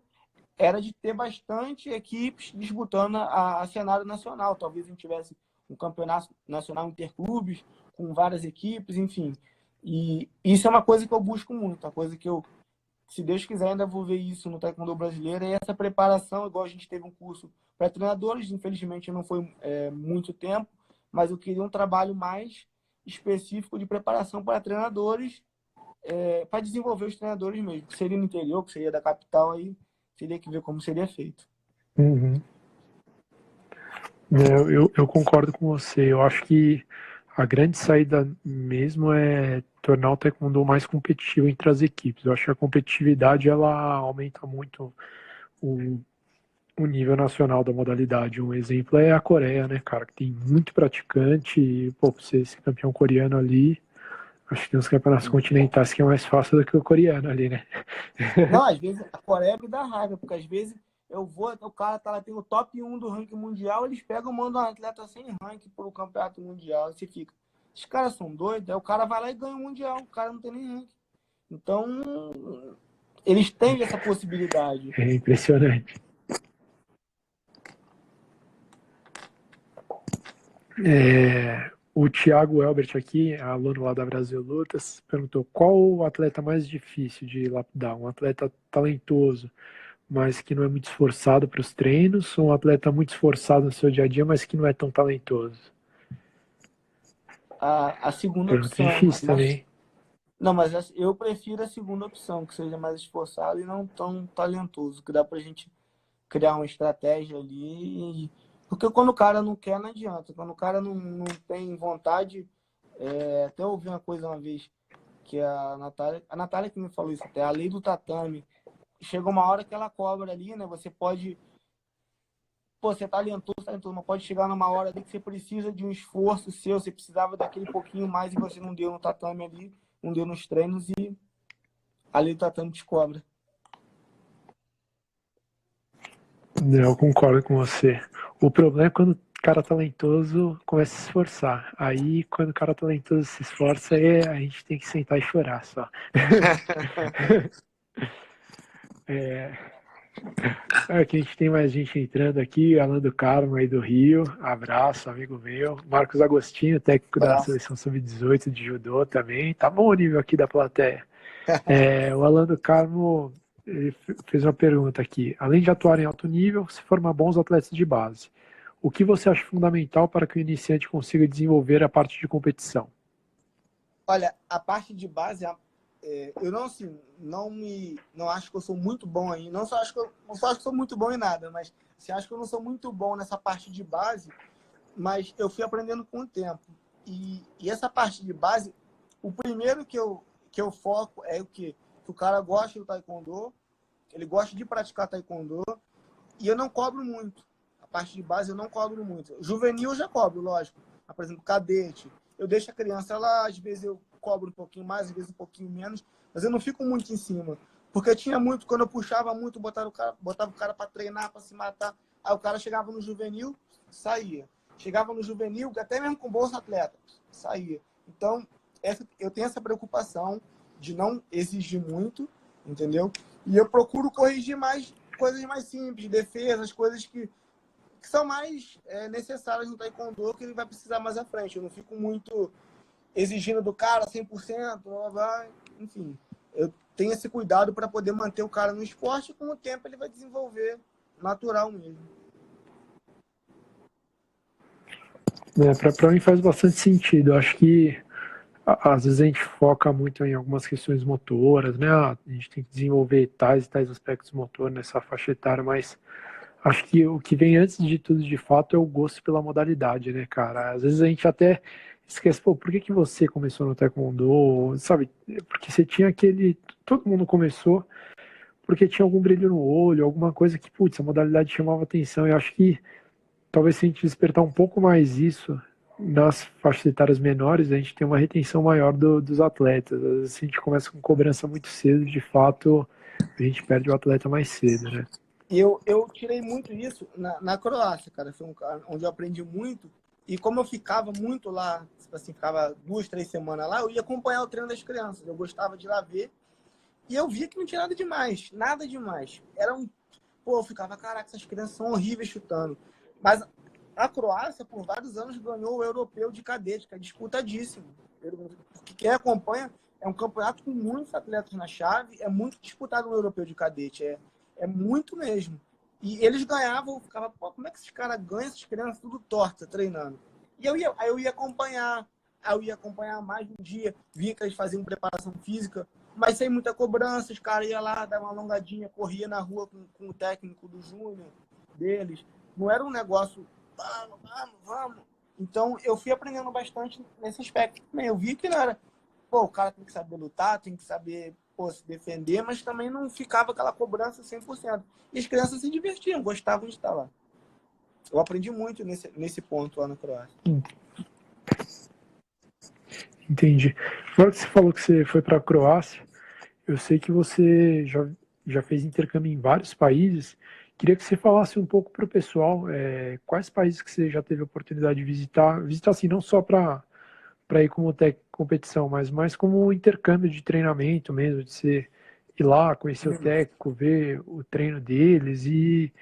Speaker 2: era de ter bastante equipes disputando a cenário nacional. Talvez a gente tivesse um campeonato nacional interclubes, com várias equipes, enfim. E isso é uma coisa que eu busco muito, uma coisa que eu, se Deus quiser, ainda vou ver isso no Taekwondo brasileiro, é essa preparação, igual a gente teve um curso para treinadores, infelizmente não foi muito tempo, mas eu queria um trabalho mais específico de preparação para treinadores, para desenvolver os treinadores mesmo, que seria no interior, que seria da capital, aí teria que ver como seria feito.
Speaker 1: Uhum. Eu concordo com você. Eu acho que a grande saída mesmo é tornar o taekwondo mais competitivo entre as equipes. Eu acho que a competitividade ela aumenta muito o, o nível nacional da modalidade. Um exemplo é a Coreia, né, cara, que tem muito praticante e, pô, pra você ser campeão coreano ali, acho que tem uns campeonatos continentais que é mais fácil do que o coreano ali, né?
Speaker 2: Não, às vezes a Coreia me dá raiva, porque às vezes eu vou, o cara tá lá, tem o top 1 do ranking mundial, eles pegam e mandam um atleta sem ranking pro campeonato mundial, e você fica, os caras são doidos, aí o cara vai lá e ganha o mundial, o cara não tem nem ranking. Então, eles têm essa possibilidade.
Speaker 1: É impressionante. O Thiago Elbert aqui, aluno lá da Brasil Lutas, perguntou qual o atleta mais difícil de lapidar? Um atleta talentoso, mas que não é muito esforçado para os treinos, ou um atleta muito esforçado no seu dia a dia, mas que não é tão talentoso?
Speaker 2: A segunda
Speaker 1: Pergunta
Speaker 2: opção,
Speaker 1: difícil também.
Speaker 2: não, mas eu prefiro a segunda opção, que seja mais esforçado e não tão talentoso, que dá pra gente criar uma estratégia ali. Porque quando o cara não quer, não adianta. Quando o cara não tem vontade, até ouvi uma coisa uma vez, que a Natália que me falou isso, até a lei do tatame. Chega uma hora que ela cobra ali, né? Você pode, pô, você é talentoso, mas pode chegar numa hora ali que você precisa de um esforço seu, você precisava daquele pouquinho mais e você não deu no tatame ali, não deu nos treinos e a lei do tatame te cobra.
Speaker 1: Eu concordo com você. O problema é quando o cara talentoso começa a se esforçar. Aí, quando o cara talentoso se esforça, a gente tem que sentar e chorar só. Aqui a gente tem mais gente entrando aqui, Alan do Carmo aí do Rio, abraço, amigo meu. Marcos Agostinho, técnico da seleção sub-18 de judô também. Tá bom o nível aqui da plateia. O Alan do Carmo ele fez uma pergunta aqui. Além de atuar em alto nível, se formar bons atletas de base. O que você acha fundamental para que o iniciante consiga desenvolver a parte de competição?
Speaker 2: Olha, a parte de base, eu não, assim, não acho que eu sou muito bom aí. Não só acho que eu sou muito bom em nada, mas assim, acho que eu não sou muito bom nessa parte de base, mas eu fui aprendendo com o tempo. E essa parte de base, o primeiro que eu foco é o quê? Que o cara gosta do taekwondo, ele gosta de praticar taekwondo, e eu não cobro muito. A parte de base eu não cobro muito. Juvenil eu já cobro, lógico. Por exemplo, cadete. Eu deixo a criança lá, às vezes eu cobro um pouquinho mais, às vezes um pouquinho menos, mas eu não fico muito em cima. Porque tinha muito, quando eu puxava muito, botava o cara para treinar, para se matar. Aí o cara chegava no juvenil, saía. Chegava no juvenil, até mesmo com bolsa atleta, saía. Então, eu tenho essa preocupação de não exigir muito, entendeu? E eu procuro corrigir mais coisas mais simples, defesas, coisas que são mais necessárias no taekwondo, que ele vai precisar mais à frente. Eu não fico muito exigindo do cara 100%, blá, blá, blá. Enfim, eu tenho esse cuidado para poder manter o cara no esporte e com o tempo ele vai desenvolver natural mesmo.
Speaker 1: Para mim faz bastante sentido. Eu acho que às vezes a gente foca muito em algumas questões motoras, né? A gente tem que desenvolver tais e tais aspectos motor nessa faixa etária, mas acho que o que vem antes de tudo, de fato, é o gosto pela modalidade, né, cara? Às vezes a gente até esquece, pô, por que que você começou no Taekwondo, sabe? Porque você tinha aquele... Todo mundo começou porque tinha algum brilho no olho, alguma coisa que, putz, a modalidade chamava atenção. E acho que talvez se a gente despertar um pouco mais isso nas faixas etárias menores, a gente tem uma retenção maior dos atletas. Às vezes, se a gente começa com cobrança muito cedo, de fato, a gente perde o atleta mais cedo, né?
Speaker 2: E eu tirei muito isso na Croácia, cara. Foi um cara onde eu aprendi muito. E como eu ficava muito lá, assim, ficava 2, 3 semanas lá, eu ia acompanhar o treino das crianças. Eu gostava de ir lá ver. E eu via que não tinha nada demais, nada demais. Pô, eu ficava, caraca, essas crianças são horríveis chutando. Mas a Croácia, por vários anos, ganhou o europeu de cadete, que é disputadíssimo. Porque quem acompanha é um campeonato com muitos atletas na chave, é muito disputado no europeu de cadete, é muito mesmo. E eles ganhavam, eu ficava, pô, como é que esses caras ganham, essas crianças tudo torta, treinando? E aí eu ia acompanhar, mais um dia, via que eles faziam preparação física, mas sem muita cobrança, os caras iam lá, davam uma alongadinha, corria na rua com o técnico do júnior deles. Não era um negócio, vamos, vamos, vamos. Então, eu fui aprendendo bastante nesse aspecto também. Eu vi que não era, pô, o cara tem que saber lutar, tem que saber, pô, se defender, mas também não ficava aquela cobrança 100%. E as crianças se divertiam, gostavam de estar lá. Eu aprendi muito nesse ponto lá na Croácia.
Speaker 1: Entendi. Agora que você falou que você foi para a Croácia, eu sei que você já fez intercâmbio em vários países. Queria que você falasse um pouco para o pessoal quais países que você já teve a oportunidade de visitar assim, não só para ir como competição, mas mais como intercâmbio de treinamento mesmo, de você ir lá, conhecer o técnico, ver o treino deles e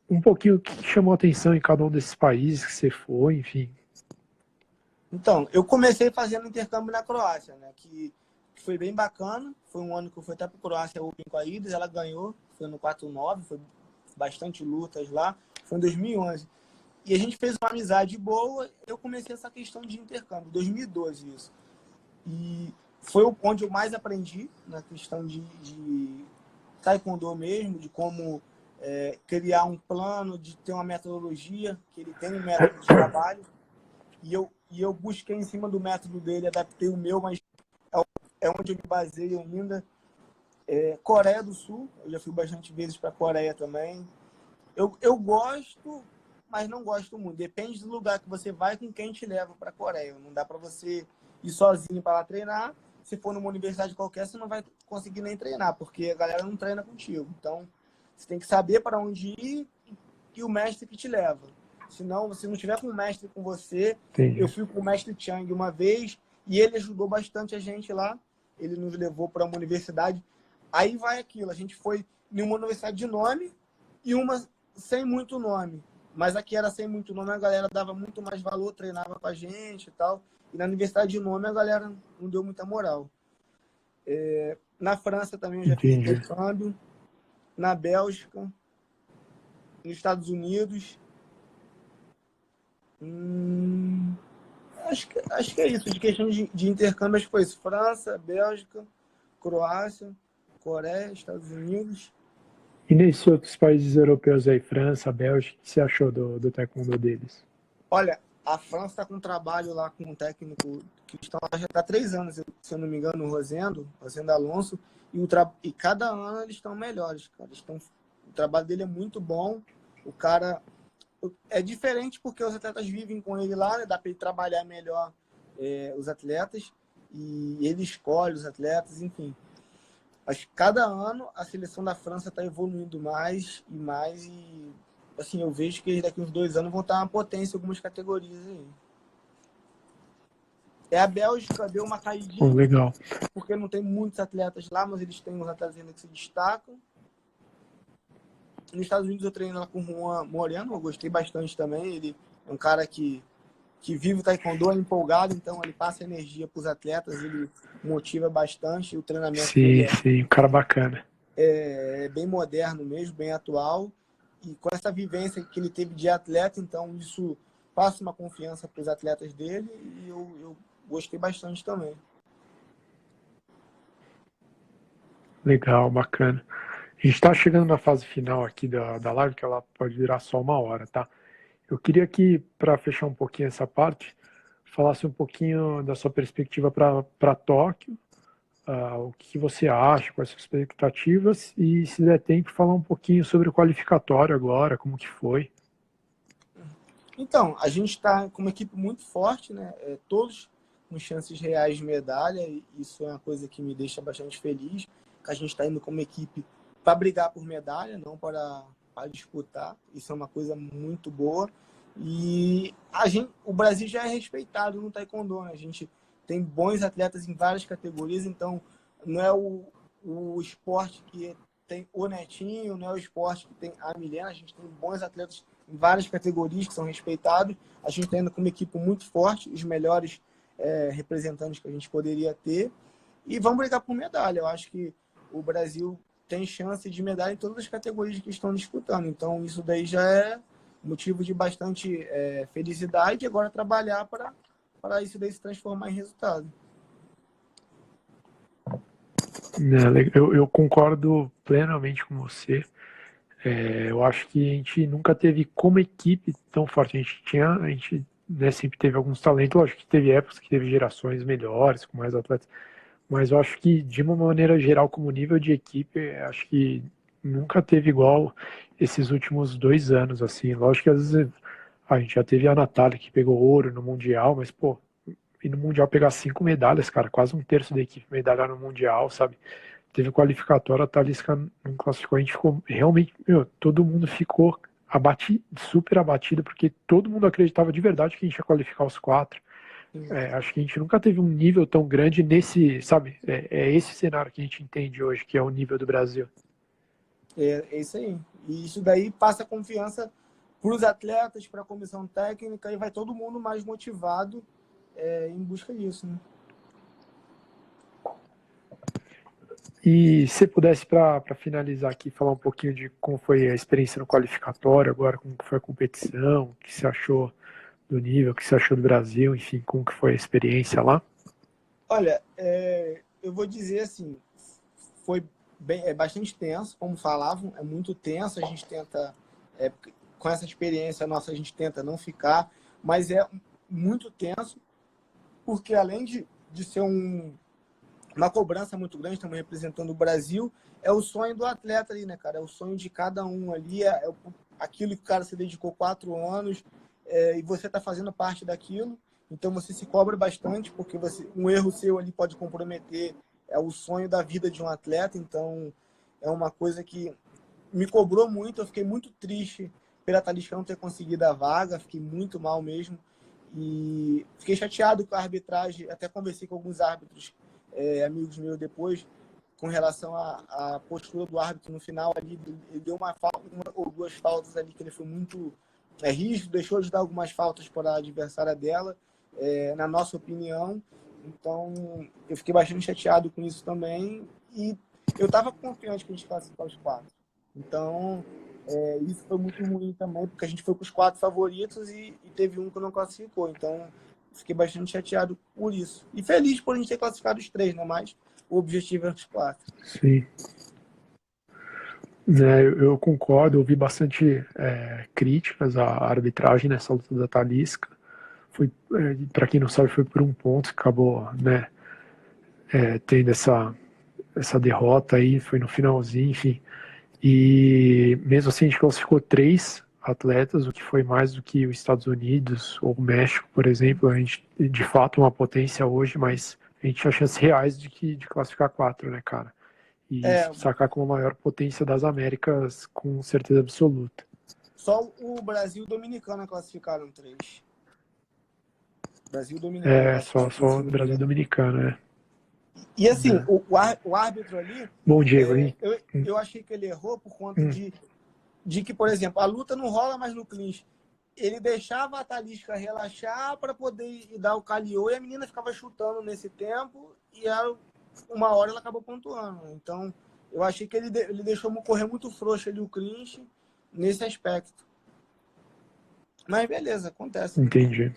Speaker 1: um pouquinho o que chamou a atenção em cada um desses países que você foi, enfim.
Speaker 2: Então, eu comecei fazendo intercâmbio na Croácia, né? Que foi bem bacana. Foi um ano que eu fui até para a Croácia Open com a Iris, ela ganhou, foi no 4-9, foi bastante lutas lá. Foi em 2011. E a gente fez uma amizade boa, eu comecei essa questão de intercâmbio, 2012 isso. E foi onde eu mais aprendi na questão de taekwondo mesmo, de como criar um plano, de ter uma metodologia, que ele tem um método de trabalho. E eu busquei em cima do método dele, adaptei o meu, mas é onde eu me baseio ainda. Coreia do Sul, eu já fui bastante vezes para a Coreia também. Eu gosto, mas não gosto muito. Depende do lugar que você vai, com quem te leva para a Coreia. Não dá para você ir sozinho para lá treinar. Se for numa universidade qualquer, você não vai conseguir nem treinar, porque a galera não treina contigo. Então, você tem que saber para onde ir e o mestre que te leva. Senão, se não tiver com o mestre com você,
Speaker 1: Entendi.
Speaker 2: eu fui com o mestre Chang uma vez e ele ajudou bastante a gente lá. Ele nos levou para uma universidade. Aí vai aquilo, a gente foi em uma universidade de nome e uma sem muito nome. Mas aqui era sem muito nome, a galera dava muito mais valor, treinava com a gente e tal. E na universidade de nome a galera não deu muita moral. Na França também eu já fiz intercâmbio. Na Bélgica. Nos Estados Unidos. Acho que é isso. De questão de intercâmbio, acho que foi isso. França, Bélgica, Croácia, Coreia, Estados Unidos.
Speaker 1: E nesses outros países europeus aí, França, Bélgica, o que você achou do taekwondo deles?
Speaker 2: Olha, a França está com um trabalho lá com um técnico que estão lá já está 3 anos, se eu não me engano, o Rosendo Alonso, e cada ano eles estão melhores, cara. O trabalho dele é muito bom. O cara é diferente porque os atletas vivem com ele lá, né? Dá para ele trabalhar melhor os atletas e ele escolhe os atletas, enfim. Mas cada ano a seleção da França está evoluindo mais e mais e assim, eu vejo que eles daqui uns 2 anos vão estar uma potência em algumas categorias aí. A Bélgica deu uma caidinha,
Speaker 1: legal.
Speaker 2: porque não tem muitos atletas lá, mas eles têm uns atletas ainda que se destacam. Nos Estados Unidos eu treino lá com o Juan Moreno, eu gostei bastante também. Ele é um cara que vive o taekwondo, é empolgado, então ele passa energia para os atletas, ele motiva bastante. O treinamento dele
Speaker 1: Sim, um cara bacana.
Speaker 2: É bem moderno mesmo, bem atual. E com essa vivência que ele teve de atleta, então isso passa uma confiança para os atletas dele e eu gostei bastante também.
Speaker 1: Legal, bacana. A gente está chegando na fase final aqui da live, que ela pode durar só 1 hora, tá? Eu queria que, para fechar um pouquinho essa parte, falasse um pouquinho da sua perspectiva para Tóquio, o que você acha, quais são as expectativas, e se der tempo, falar um pouquinho sobre o qualificatório agora, como que foi.
Speaker 2: Então, a gente está com uma equipe muito forte, né? Todos com chances reais de medalha, e isso é uma coisa que me deixa bastante feliz, que a gente está indo como equipe para brigar por medalha, não para disputar. Isso é uma coisa muito boa. E o Brasil já é respeitado no taekwondo, né? A gente tem bons atletas em várias categorias, então não é o esporte que tem o Netinho, o Neo Esporte, que tem a Milena, a gente tem bons atletas em várias categorias que são respeitados, a gente está indo com uma equipe muito forte, os melhores representantes que a gente poderia ter, e vamos brigar por medalha. Eu acho que o Brasil tem chance de medalha em todas as categorias que estão disputando, então isso daí já é motivo de bastante felicidade, e agora trabalhar para isso daí se transformar em resultado.
Speaker 1: Eu concordo plenamente com você. Eu acho que a gente nunca teve como equipe tão forte. A gente né, sempre teve alguns talentos. Lógico que teve épocas que teve gerações melhores, com mais atletas. Mas eu acho que, de uma maneira geral, como nível de equipe, acho que nunca teve igual esses últimos 2 anos, assim. Lógico que às vezes a gente já teve a Natália que pegou ouro no Mundial, mas, pô, e no Mundial pegar 5 medalhas, cara, quase um terço da equipe medalhar no Mundial, sabe? Teve qualificatória, a Talisca não classificou, a gente ficou realmente, todo mundo ficou abatido, super abatido, porque todo mundo acreditava de verdade que a gente ia qualificar os 4. Acho que a gente nunca teve um nível tão grande nesse, sabe? É esse cenário que a gente entende hoje, que é o nível do Brasil.
Speaker 2: É isso aí. E isso daí passa confiança para os atletas, para a comissão técnica, e vai todo mundo mais motivado em busca disso, né?
Speaker 1: E se pudesse, para finalizar aqui, falar um pouquinho de como foi a experiência no qualificatório, agora como foi a competição, o que você achou do nível, o que você achou do Brasil, enfim, como que foi a experiência lá?
Speaker 2: Olha, eu vou dizer assim, foi bastante tenso, como falavam, é muito tenso, a gente tenta, com essa experiência nossa, a gente tenta não ficar, mas é muito tenso, porque além de ser uma cobrança muito grande, estamos representando o Brasil, é o sonho do atleta ali, né, cara? É o sonho de cada um ali, aquilo que o cara se dedicou 4 anos, e você está fazendo parte daquilo, então você se cobra bastante, porque um erro seu ali pode comprometer o sonho da vida de um atleta, então é uma coisa que me cobrou muito, eu fiquei muito triste pela Talisca não ter conseguido a vaga, fiquei muito mal mesmo, e fiquei chateado com a arbitragem, até conversei com alguns árbitros, amigos meus depois, com relação à postura do árbitro no final ali, ele deu uma ou 2 faltas ali que ele foi muito rígido, deixou de dar algumas faltas para a adversária dela, na nossa opinião. Então eu fiquei bastante chateado com isso também, e eu estava confiante que a gente classificar os 4. Então isso foi muito ruim também, porque a gente foi com os 4 favoritos e teve um que não classificou, então fiquei bastante chateado por isso. E feliz por a gente ter classificado os 3, né? Mas o objetivo é os 4.
Speaker 1: Sim. Eu concordo, ouvi bastante críticas à arbitragem nessa luta da Talisca. Para quem não sabe, foi por um ponto que acabou né, tendo essa derrota aí, foi no finalzinho, enfim. E mesmo assim a gente classificou 3 atletas, o que foi mais do que os Estados Unidos ou o México, por exemplo. A gente, de fato, é uma potência hoje, mas a gente tinha chances reais de classificar 4, né, cara? E sacar como a maior potência das Américas com certeza absoluta.
Speaker 2: Só o Brasil e o Dominicana classificaram 3. Brasil e Dominicana.
Speaker 1: Só o Brasil e Dominicana, né?
Speaker 2: E assim, o árbitro ali,
Speaker 1: bom, Diego, hein?
Speaker 2: Eu achei que ele errou por conta de que, por exemplo, a luta não rola mais no clinch. Ele deixava a Talisca relaxar para poder ir dar o caliô, e a menina ficava chutando nesse tempo, e uma hora ela acabou pontuando. Então, eu achei que ele deixou correr muito frouxo ali o clinch nesse aspecto. Mas beleza, acontece.
Speaker 1: Entendi.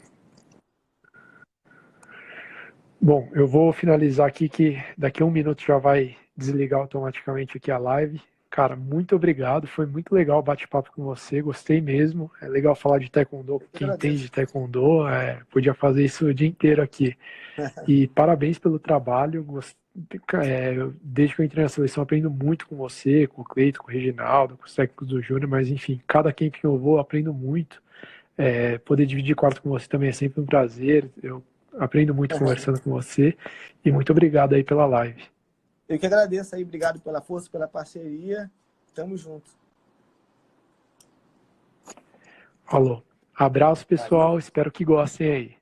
Speaker 1: Bom, eu vou finalizar aqui que daqui a 1 minuto já vai desligar automaticamente aqui a live. Cara, muito obrigado, foi muito legal o bate-papo com você, gostei mesmo. É legal falar de taekwondo, quem entende de taekwondo, podia fazer isso o dia inteiro aqui. E parabéns pelo trabalho, desde que eu entrei na seleção aprendo muito com você, com o Cleito, com o Reginaldo, com os técnicos do Júnior, mas enfim, cada camp que eu vou aprendo muito. Poder dividir quarto com você também é sempre um prazer, eu aprendo muito conversando com você, e muito obrigado aí pela live.
Speaker 2: Eu que agradeço aí, obrigado pela força, pela parceria. Tamo junto.
Speaker 1: Falou. Abraço, pessoal. Valeu. Espero que gostem aí.